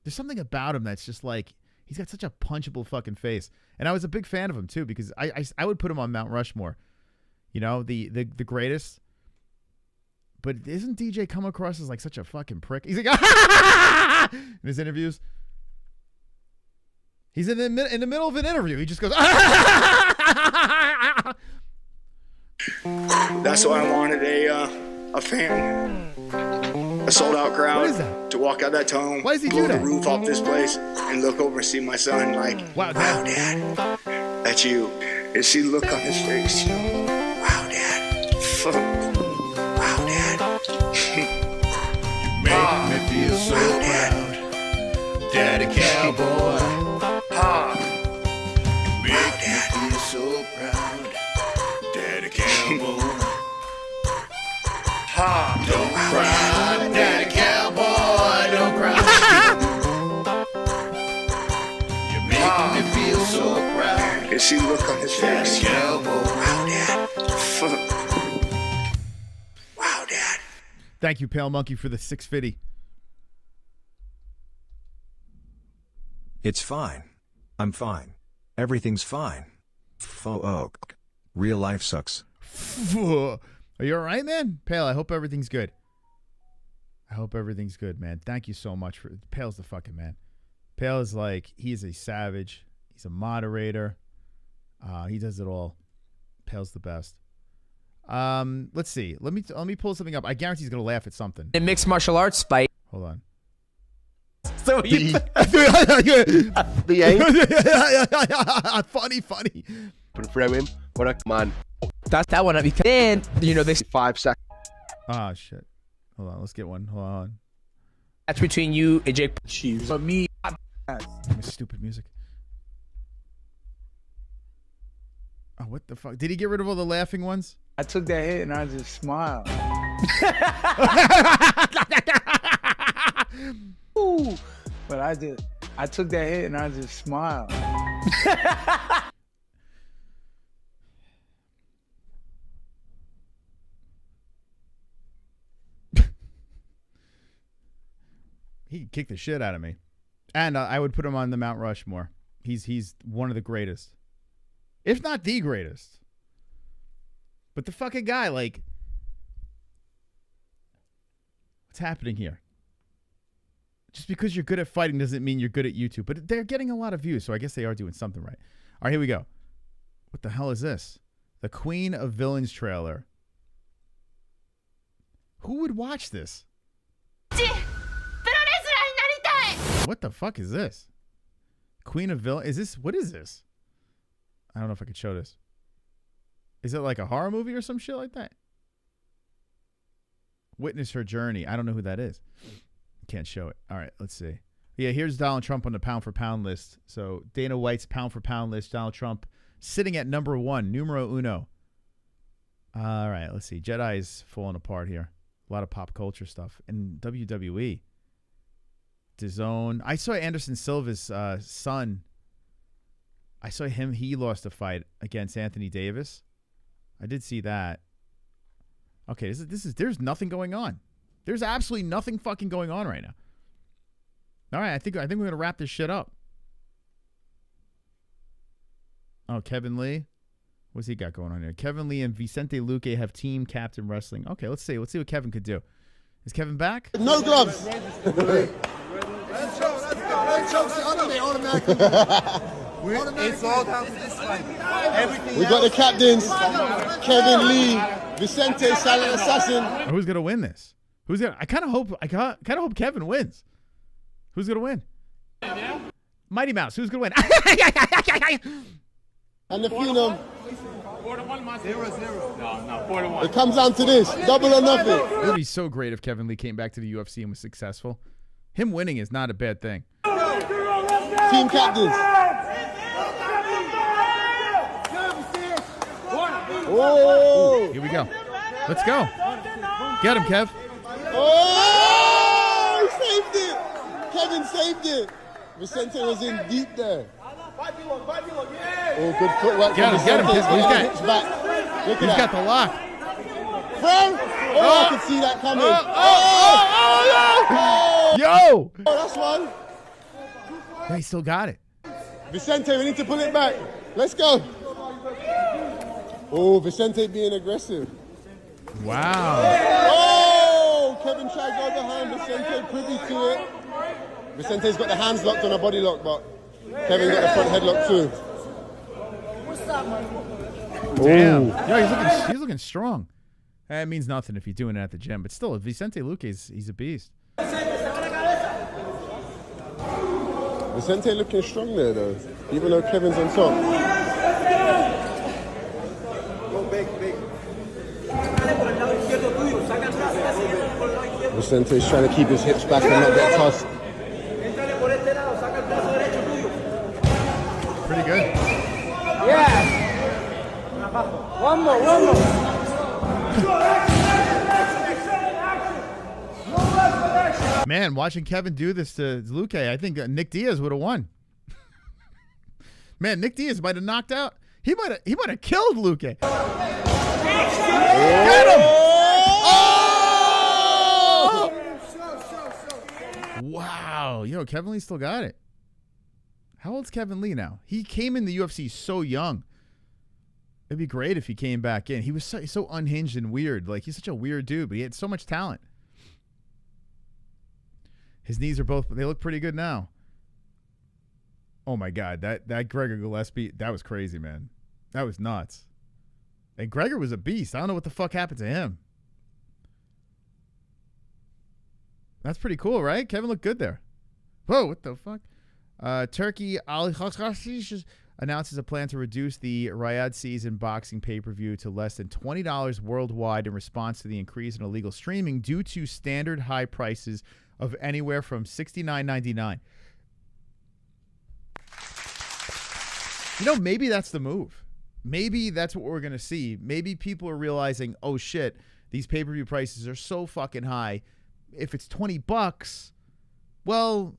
Speaker 2: There's something about him that's just like, he's got such a punchable fucking face. And I was a big fan of him too, because I would put him on Mount Rushmore. You know, the greatest. But isn't DJ come across as like such a fucking prick? He's like, in his interviews. He's in the middle of an interview. He just goes,
Speaker 12: That's why I wanted a fan, a sold out crowd to walk out that tunnel,
Speaker 2: why does he
Speaker 12: go
Speaker 2: do
Speaker 12: to
Speaker 2: that?
Speaker 12: the roof off this place and look over and see my son like, wow, Dad, that's you. And see the look on his face. Wow, Dad. Wow, Dad.
Speaker 13: You make me feel so proud, Daddy Cowboy. Make me feel so proud, Daddy Cowboy. Don't cry, Daddy Cowboy, don't cry. You're making me feel so proud.
Speaker 12: And see the look on his face.
Speaker 13: Daddy Cowboy.
Speaker 12: Wow, Dad. Wow, Dad.
Speaker 2: Thank you, Pale Monkey, for the 650.
Speaker 11: It's fine. I'm fine. Everything's fine. Fuck. Real life sucks.
Speaker 2: Are you all right, man? Pale, I hope everything's good. I hope everything's good, man. Thank you so much for Pale's the fucking man. Pale is like, he's a savage. He's a moderator. He does it all. Pale's the best. Let's see. Let me pull something up. I guarantee he's gonna laugh at something.
Speaker 14: A mixed martial arts fight.
Speaker 2: Hold on.
Speaker 14: So you
Speaker 2: funny.
Speaker 15: Put a throw him. What a man.
Speaker 14: That's that one. Then you know this
Speaker 15: 5 seconds.
Speaker 2: Oh shit. Hold on. Let's get one. Hold on.
Speaker 14: That's between you and Jake.
Speaker 6: But me.
Speaker 2: Stupid music. Oh, what the fuck? Did he get rid of all the laughing ones?
Speaker 6: I took that hit and I just smiled. Ooh, but I took that hit and I just smiled.
Speaker 2: He kicked the shit out of me. And I would put him on the Mount Rushmore. He's one of the greatest. If not the greatest. But the fucking guy, like, what's happening here? Just because you're good at fighting doesn't mean you're good at YouTube. But they're getting a lot of views, so I guess they are doing something right. All right, here we go. What the hell is this? The Queen of Villains trailer. Who would watch this? What the fuck is this? Queen of Villains? Is this, what is this? I don't know if I could show this. Is it like a horror movie or some shit like that? Witness her journey. I don't know who that is. Can't show it. All right, let's see. Yeah, here's Donald Trump on the pound for pound list. So Dana White's pound for pound list. Donald Trump sitting at number 1, numero uno. All right, let's see. Jedi is falling apart here. A lot of pop culture stuff. And WWE. DAZN. I saw Anderson Silva's son. I saw him. He lost a fight against Anthony Davis. I did see that. Okay, this is. There's nothing going on. There's absolutely nothing fucking going on right now. All right, I think we're gonna wrap this shit up. Oh, Kevin Lee. What's he got going on here? Kevin Lee and Vicente Luque have team captain wrestling. Okay, let's see. Let's see what Kevin could do. Is Kevin back?
Speaker 10: No gloves.
Speaker 16: It's all down to this fight. Everything
Speaker 15: We got the captains, Kevin Lee, Vicente, Silent Assassin.
Speaker 2: Who's gonna win this? Who's gonna? I kind of hope Kevin wins. Who's gonna win? Mighty Mouse. Who's gonna win?
Speaker 15: And the Phenom.
Speaker 16: 0-0. No, 4-1.
Speaker 15: It comes down to this: double or nothing.
Speaker 2: It would be so great if Kevin Lee came back to the UFC and was successful. Him winning is not a bad thing.
Speaker 15: Team captains. Oh!
Speaker 2: Here we go. Let's go. Get him, Kev.
Speaker 15: Oh! He saved it. Kevin saved it. Vicente was in deep there. Oh, good footwork.
Speaker 2: Get him. He's got the lock.
Speaker 15: Frank. Oh, I could see that coming.
Speaker 2: Yo!
Speaker 15: Oh, that's one.
Speaker 2: Yeah, he still got it.
Speaker 15: Vicente, we need to pull it back. Let's go. Oh, Vicente being aggressive.
Speaker 2: Wow.
Speaker 15: Oh, Kevin tried to go behind. Vicente privy to it. Vicente's got the hands locked on a body lock, but Kevin got the front headlock too.
Speaker 2: Damn. Yo, he's looking strong. It means nothing if you're doing it at the gym, but still, Vicente Luque he's a beast.
Speaker 15: Vicente looking strong there though, even though Kevin's on top. Vicente's trying to keep his hips back and not get tossed.
Speaker 2: Pretty good.
Speaker 16: Yeah. One more.
Speaker 2: Man, watching Kevin do this to Luque, I think Nick Diaz would have won. Man, Nick Diaz might have knocked out. He might have killed Luque. Get him! Oh! Wow. Yo, Kevin Lee still got it. How old's Kevin Lee now? He came in the UFC so young. It'd be great if he came back in. He was so unhinged and weird. Like, he's such a weird dude, but he had so much talent. His knees are both, they look pretty good now. Oh my God, that Gregor Gillespie, that was crazy, man. That was nuts. And Gregor was a beast. I don't know what the fuck happened to him. That's pretty cool, right? Kevin looked good there. Whoa, what the fuck? Turkey announces a plan to reduce the Riyadh season boxing pay-per-view to less than $20 worldwide in response to the increase in illegal streaming due to standard high prices of anywhere from $69.99. You know, maybe that's the move. Maybe that's what we're going to see. Maybe people are realizing, oh shit, these pay-per-view prices are so fucking high. If it's $20, well,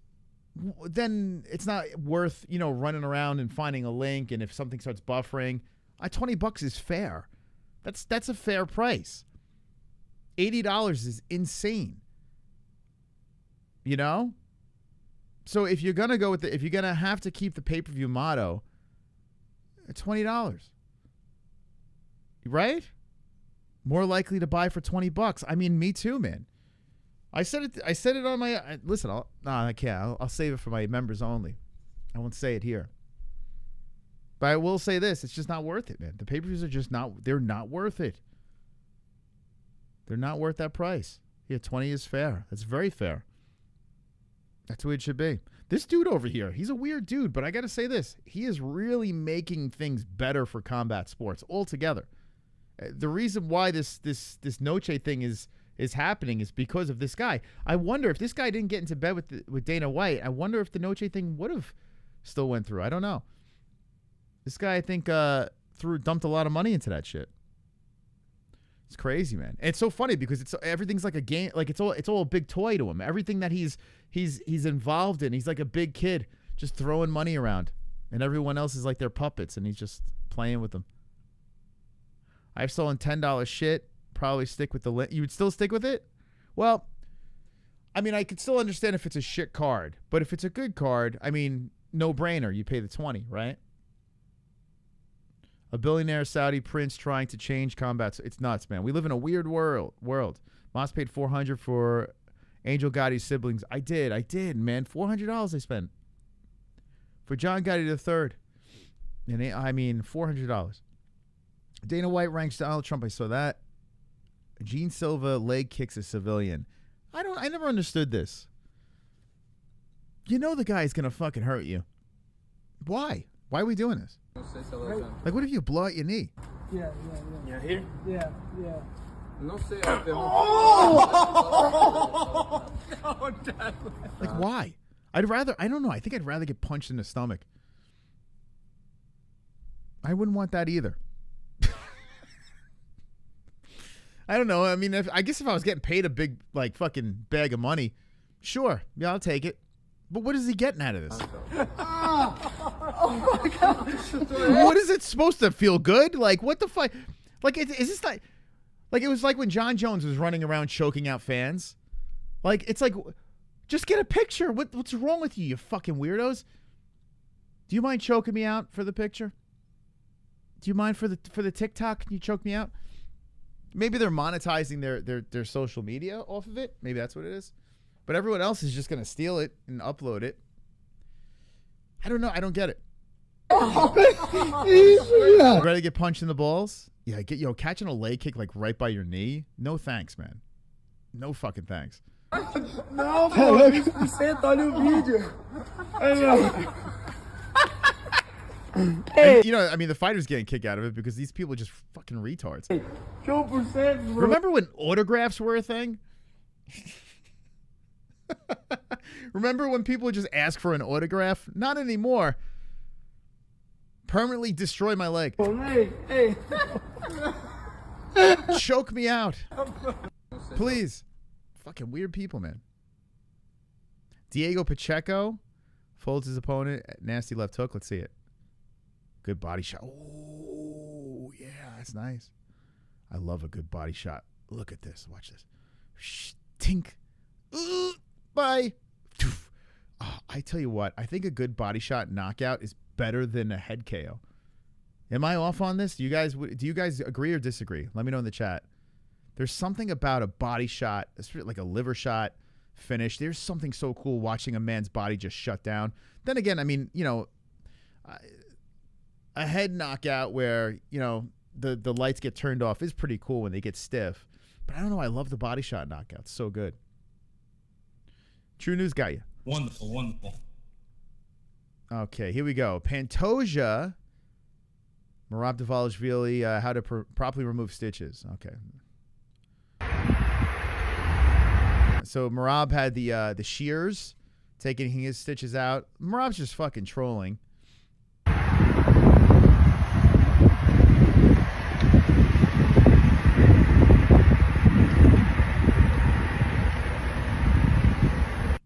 Speaker 2: then it's not worth, running around and finding a link. And if something starts buffering, $20 is fair. That's a fair price. $80 is insane. So if you're gonna go with if you're gonna have to keep the pay-per-view motto, $20, right? More likely to buy for $20. I mean, me too, man. I said it on my. Listen, I can't. I'll save it for my members only. I won't say it here. But I will say this: it's just not worth it, man. The pay-per-views are just not. They're not worth it. They're not worth that price. Yeah, 20 is fair. That's very fair. That's the way it should be. This dude over here, he's a weird dude, but I got to say this. He is really making things better for combat sports altogether. The reason why this Noche thing is happening is because of this guy. I wonder if this guy didn't get into bed with Dana White, I wonder if the Noche thing would have still went through. I don't know. This guy, I think, dumped a lot of money into that shit. It's crazy, man. And it's so funny because everything's like a game. Like it's all a big toy to him. Everything that he's involved in, he's like a big kid just throwing money around, and everyone else is like their puppets, and he's just playing with them. I've stolen $10 shit. Probably stick with the. You would still stick with it? Well, I mean, I could still understand if it's a shit card, but if it's a good card, I mean, no brainer. You pay the 20, right? A billionaire Saudi prince trying to change combat. It's nuts, man. We live in a weird world. Moss paid $400 for Angel Gotti's siblings. I did, man. $400 I spent for John Gotti III. And I mean, $400. Dana White ranks Donald Trump. I saw that. Gene Silva leg kicks a civilian. I never understood this. You know the guy's gonna fucking hurt you. Why? Why are we doing this? Like, what if you blow out your knee?
Speaker 16: Yeah.
Speaker 5: Yeah, here?
Speaker 16: Yeah.
Speaker 5: No sé.
Speaker 2: Like, why? I don't know. I think I'd rather get punched in the stomach. I wouldn't want that either. I don't know. I mean, I guess if I was getting paid a big, like, fucking bag of money, sure. Yeah, I'll take it. But what is he getting out of this?
Speaker 16: Oh my gosh.
Speaker 2: What is it supposed to feel good? Like, what the fuck? Like, is this like it was like when John Jones was running around choking out fans? Like, it's like, just get a picture. What's wrong with you fucking weirdos? Do you mind choking me out for the picture? Do you mind for the TikTok? Can you choke me out? Maybe they're monetizing their social media off of it. Maybe that's what it is. But everyone else is just going to steal it and upload it. I don't know. I don't get it. Ready to get punched in the balls? Yeah, catching a leg kick like right by your knee? No thanks, man. No fucking thanks.
Speaker 16: Não, pô, Vicente, olha o vídeo.
Speaker 2: And, I mean, the fighter's getting a kick out of it because these people are just fucking retards. Remember when autographs were a thing? Remember when people would just ask for an autograph? Not anymore. Permanently destroy my leg.
Speaker 16: Hey.
Speaker 2: Choke me out. Please. Fucking weird people, man. Diego Pacheco folds his opponent. Nasty left hook. Let's see it. Good body shot. Oh, yeah, that's nice. I love a good body shot. Look at this. Watch this. Tink. Bye. Oh, I tell you what, I think a good body shot knockout is better than a head KO. Am I off on this? Do you guys agree or disagree? Let me know in the chat. There's something about a body shot, like a liver shot finish. There's something so cool watching a man's body just shut down. Then again, I mean, a head knockout where, the lights get turned off is pretty cool when they get stiff. But I don't know. I love the body shot knockout. It's so good. True News got you.
Speaker 9: Wonderful.
Speaker 2: Okay, here we go. Pantoja, Merab Dvalishvili, how to properly remove stitches. Okay. So Merab had the shears, taking his stitches out. Merab's just fucking trolling.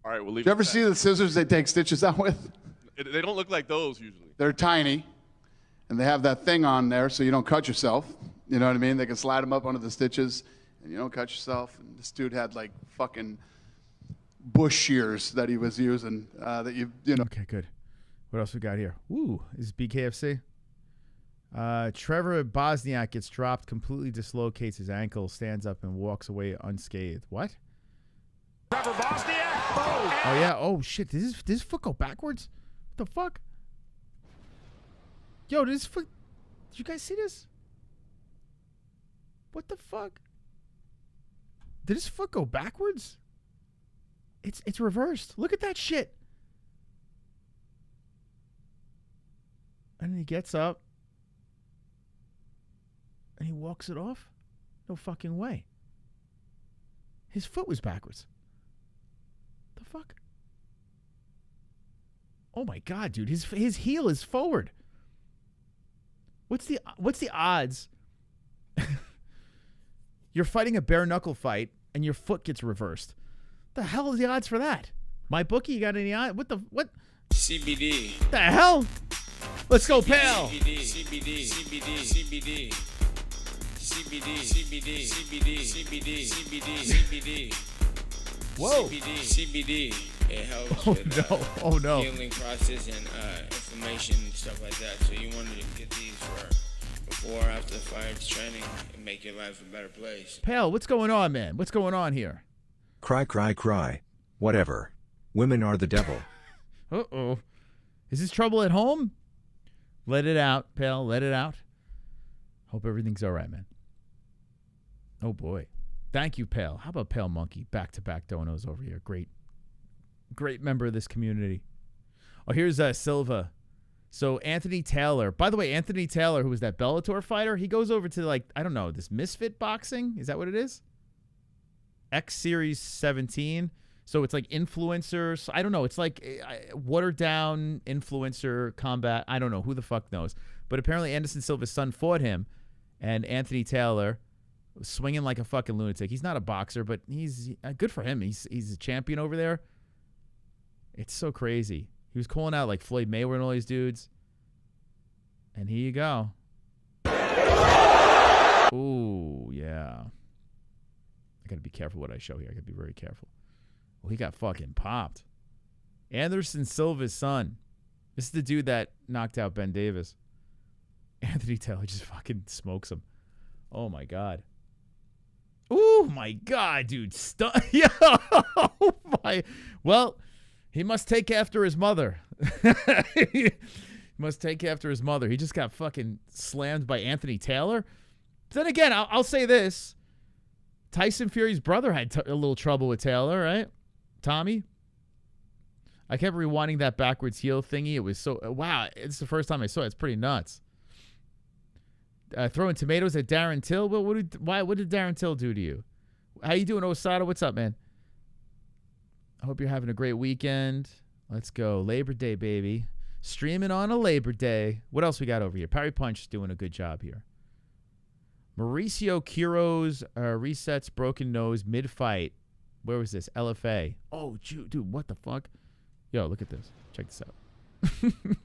Speaker 17: All right, we'll leave.
Speaker 10: Did you ever see the scissors they take stitches out with?
Speaker 17: They don't look like those usually.
Speaker 10: They're tiny, and they have that thing on there so you don't cut yourself. You know what I mean? They can slide them up under the stitches, and you don't cut yourself. And this dude had like fucking bush shears that he was using.
Speaker 2: Okay, good. What else we got here? Ooh, is BKFC? Trevor Bosnak gets dropped, completely dislocates his ankle, stands up and walks away unscathed. What?
Speaker 18: Trevor Bosnak.
Speaker 2: Oh yeah. Oh shit. Did his foot go backwards? What the fuck? Yo, did you guys see this? What the fuck? Did his foot go backwards? It's reversed. Look at that shit. And he gets up and he walks it off? No fucking way. His foot was backwards. The fuck? Oh my god, dude. His heel is forward. What's the odds? You're fighting a bare knuckle fight and your foot gets reversed. The hell is the odds for that? My bookie, you got any odds? What?
Speaker 19: CBD.
Speaker 2: The hell? Let's go, pal.
Speaker 19: CBD.
Speaker 2: Whoa.
Speaker 19: CBD. It helps with healing process and inflammation and stuff like that. So you wanted to get these for before or after the fight training and make your life a better place.
Speaker 2: Pal, what's going on, man? What's going on here?
Speaker 11: Cry. Whatever. Women are the devil.
Speaker 2: Uh-oh. Is this trouble at home? Let it out, pal. Let it out. Hope everything's all right, man. Oh, boy. Thank you, Pale. How about Pale Monkey? Back-to-back donos over here. Great member of this community. Oh, here's Silva. So Anthony Taylor. By the way, Anthony Taylor, who was that Bellator fighter, he goes over to, like, I don't know, this Misfit Boxing? Is that what it is? X Series 17. So it's like influencers. I don't know. It's like watered down influencer combat. I don't know. Who the fuck knows? But apparently Anderson Silva's son fought him, and Anthony Taylor was swinging like a fucking lunatic. He's not a boxer, but he's good for him. He's a champion over there. It's so crazy. He was calling out like Floyd Mayweather and all these dudes. And here you go. Ooh, yeah. I got to be careful what I show here. I got to be very careful. Well, he got fucking popped. Anderson Silva's son. This is the dude that knocked out Ben Davis. Anthony Taylor just fucking smokes him. Oh, my God. Oh, my God, dude. Yeah. Oh, my. Well, he must take after his mother. He must take after his mother. He just got fucking slammed by Anthony Taylor. Then again, I'll say this. Tyson Fury's brother had a little trouble with Taylor, right? Tommy? I kept rewinding that backwards heel thingy. It was so... Wow, it's the first time I saw it. It's pretty nuts. Throwing tomatoes at Darren Till? Well, what did Darren Till do to you? How you doing, Osada? What's up, man? I hope you're having a great weekend. Let's go. Labor Day, baby. Streaming on a Labor Day. What else we got over here? Parry Punch is doing a good job here. Mauricio Quiroz resets broken nose mid-fight. Where was this? LFA. Oh, dude, what the fuck? Yo, look at this. Check this out.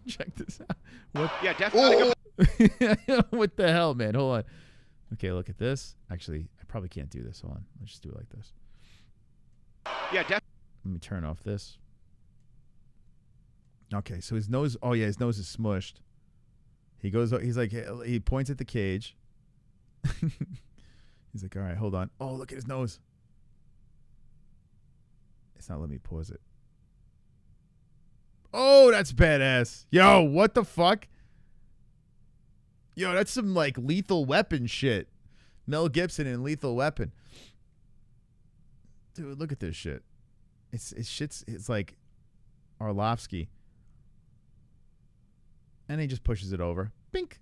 Speaker 2: Check this out. What?
Speaker 18: Yeah, definitely.
Speaker 2: What the hell, man? Hold on. Okay, look at this. Actually, I probably can't do this. Hold on. Let's just do it like this.
Speaker 18: Yeah, definitely.
Speaker 2: Let me turn off this. Okay, so his nose. Oh yeah, his nose is smushed. He's like, he points at the cage. He's like, all right, hold on. Oh, look at his nose. It's not letting me pause it. Oh, that's badass. Yo, what the fuck? Yo, that's some like Lethal Weapon shit. Mel Gibson in Lethal Weapon. Dude, look at this shit. It's like Arlovsky. And he just pushes it over. Bink.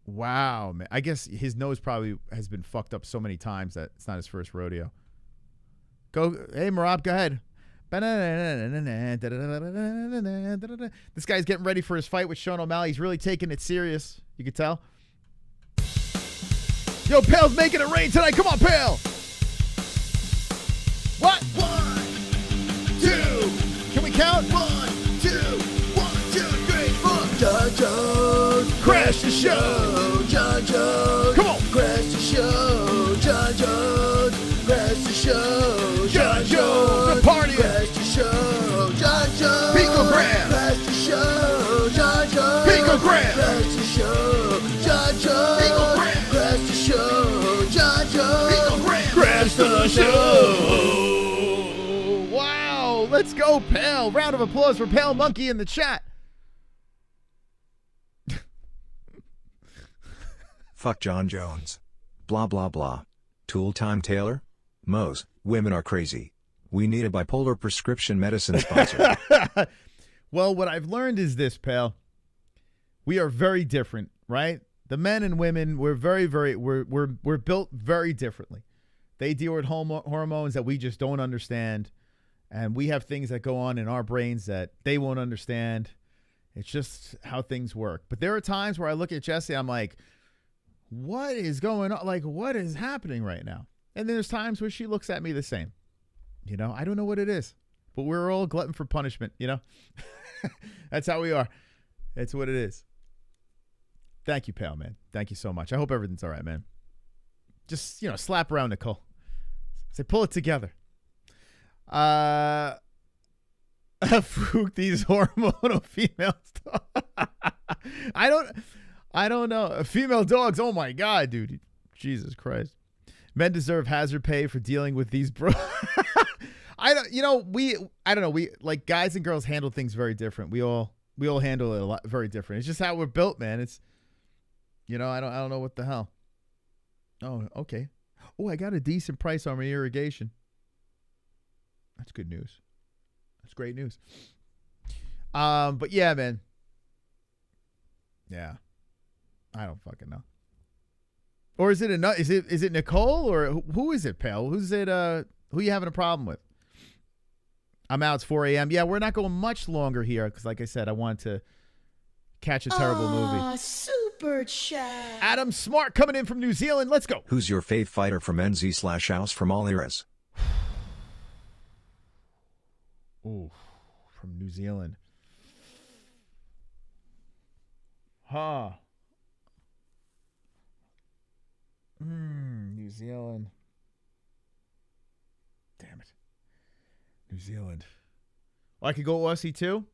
Speaker 2: Wow, man. I guess his nose probably has been fucked up so many times that it's not his first rodeo. Go. Hey, Marab, go ahead. This guy's getting ready for his fight with Sean O'Malley. He's really taking it serious. You can tell. Yo, Pale's making it rain tonight. Come on, Pale. What? 1, 2. Can we count? 1, 2, 1, 2, 3, 4.
Speaker 13: John Jones,
Speaker 2: crash the show.
Speaker 13: John Jones,
Speaker 2: come on,
Speaker 13: crash the show. John Jones, crash the show. John Jones,
Speaker 2: the party,
Speaker 13: crash the show. John Jones,
Speaker 2: picogram,
Speaker 13: crash the show. John Jones,
Speaker 2: picogram,
Speaker 13: crash the show. John Jones, picogram, crash the show. John Jones, picogram,
Speaker 2: crash the show. Wow, let's go, Pale. Round of applause for Pale Monkey in the chat.
Speaker 11: Fuck John Jones. Blah blah blah. Tool time Taylor? Mo's, women are crazy. We need a bipolar prescription medicine sponsor.
Speaker 2: Well, what I've learned is this, Pale. We are very different, right? The men and women, we're we're built very differently. They deal with hormones that we just don't understand, and we have things that go on in our brains that they won't understand. It's just how things work. But there are times where I look at Jesse, I'm like, what is going on? Like, what is happening right now? And then there's times where she looks at me the same. You know, I don't know what it is, but we're all glutton for punishment, you know? That's how we are. That's what it is. Thank you, pal, man. Thank you so much. I hope everything's all right, man. Just, you know, slap around Nicole. Say, pull it together. Fruit these hormonal females. I don't know. Female dogs. Oh my God, dude. Jesus Christ. Men deserve hazard pay for dealing with these bro. I don't know. We like guys and girls handle things very different. We all We all handle it a lot very different. It's just how we're built, man. It's, I don't know what the hell. Oh, okay. Oh, I got a decent price on my irrigation. That's good news. That's great news. But yeah, man. Yeah. I don't fucking know. Or is it is it Nicole or who is it, pal? Who's it? Who you having a problem with? I'm out. It's 4 a.m. Yeah, we're not going much longer here because, like I said, I wanted to catch a terrible movie.
Speaker 13: Super chat.
Speaker 2: Adam Smart coming in from New Zealand. Let's go.
Speaker 11: Who's your fave fighter from NZ/House from all eras?
Speaker 2: Ooh, from New Zealand. Huh. New Zealand. Damn it. New Zealand. Well, I could go Aussie too.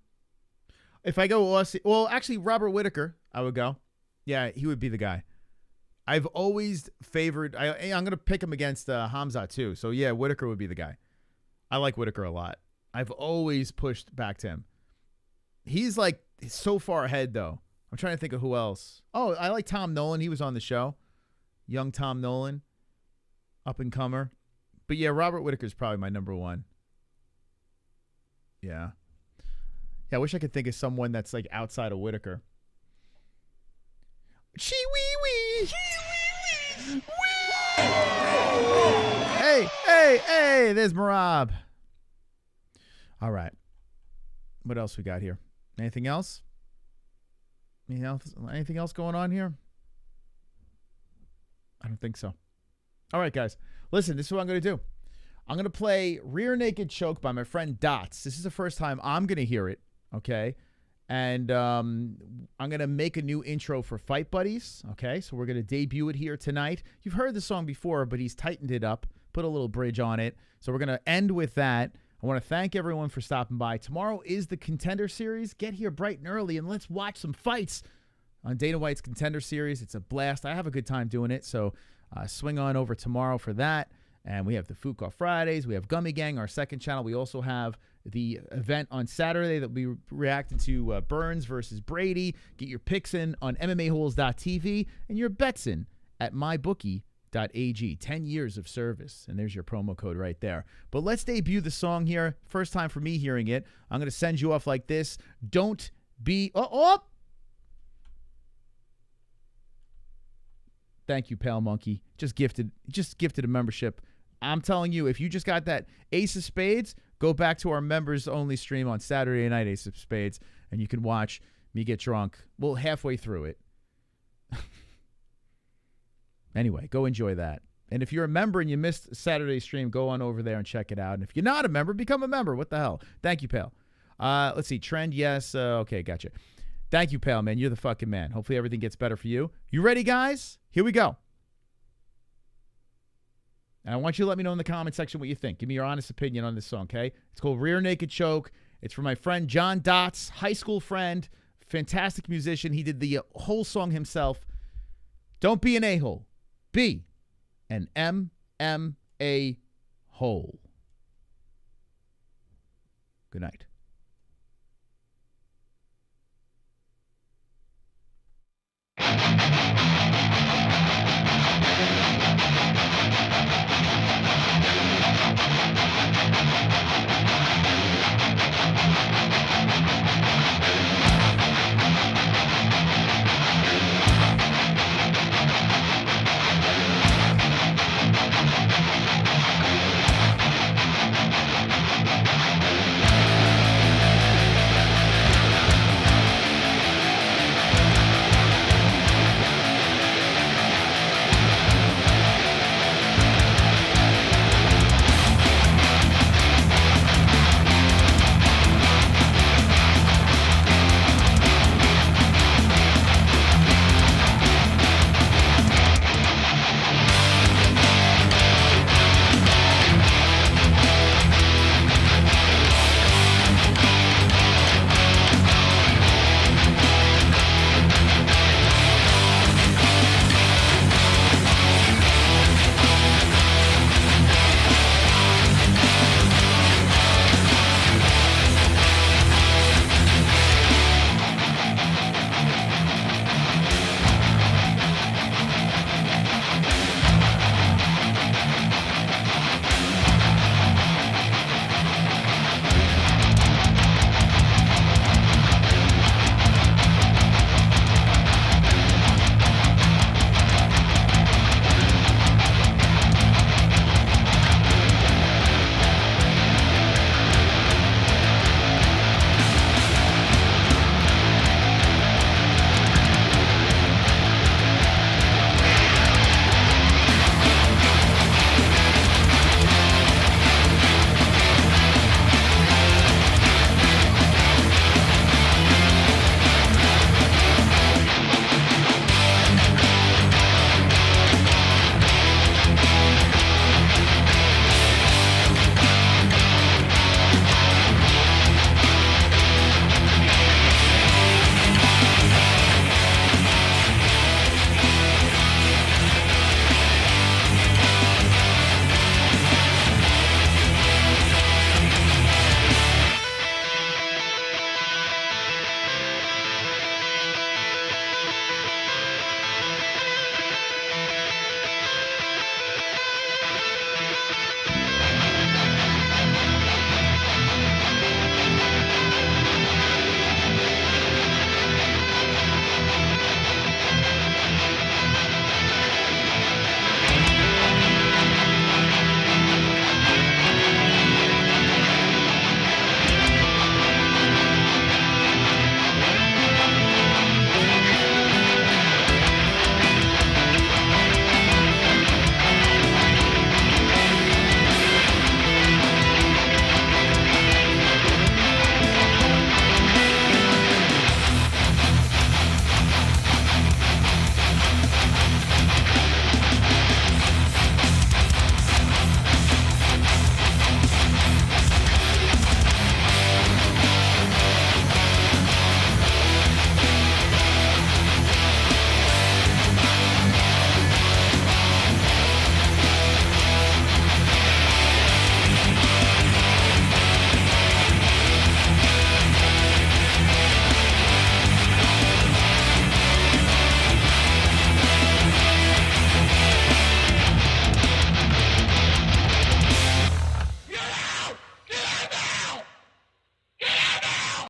Speaker 2: If I go Aussie, well, actually, Robert Whittaker, I would go. Yeah, he would be the guy. I've always favored. I'm going to pick him against Khamzat too. So yeah, Whittaker would be the guy. I like Whittaker a lot. I've always pushed back to him. He's so far ahead though. I'm trying to think of who else. Oh, I like Tom Nolan. He was on the show. Young Tom Nolan, up and comer. But yeah, Robert Whittaker's probably my number one. Yeah. Yeah, I wish I could think of someone that's like outside of Whittaker. Chee-wee-wee. Hey, there's Marab. All right. What else we got here? Anything else? Anything else going on here? I don't think so. All right, guys. Listen, this is what I'm going to do. I'm going to play Rear Naked Choke by my friend Dots. This is the first time I'm going to hear it, okay? And I'm going to make a new intro for Fight Buddies, okay? So we're going to debut it here tonight. You've heard the song before, but he's tightened it up, put a little bridge on it. So we're going to end with that. I want to thank everyone for stopping by. Tomorrow is the Contender Series. Get here bright and early, and let's watch some fights on Dana White's Contender Series. It's a blast. I have a good time doing it, so swing on over tomorrow for that. And we have the Food Court Fridays. We have Gummy Gang, our second channel. We also have the event on Saturday that we'll be reacting to Burns versus Brady. Get your picks in on MMAHoles.tv and your bets in at mybookie.ag. 10 years of service. And there's your promo code right there. But let's debut the song here. First time for me hearing it. I'm going to send you off like this. Don't be... Oh! Thank you, Pale Monkey. Just gifted a membership. I'm telling you, if you just got that Ace of Spades, go back to our members-only stream on Saturday night, Ace of Spades, and you can watch me get drunk. Well, halfway through it. Anyway, go enjoy that. And if you're a member and you missed Saturday's stream, go on over there and check it out. And if you're not a member, become a member. What the hell? Thank you, Pale. Let's see. Trend, yes. Okay, gotcha. Thank you, Pale, man. You're the fucking man. Hopefully everything gets better for you. You ready, guys? Here we go. And I want you to let me know in the comment section what you think. Give me your honest opinion on this song, okay? It's called Rear Naked Choke. It's from my friend John Dots, high school friend, fantastic musician. He did the whole song himself. Don't be an a-hole. Be an MMA-hole. Good night.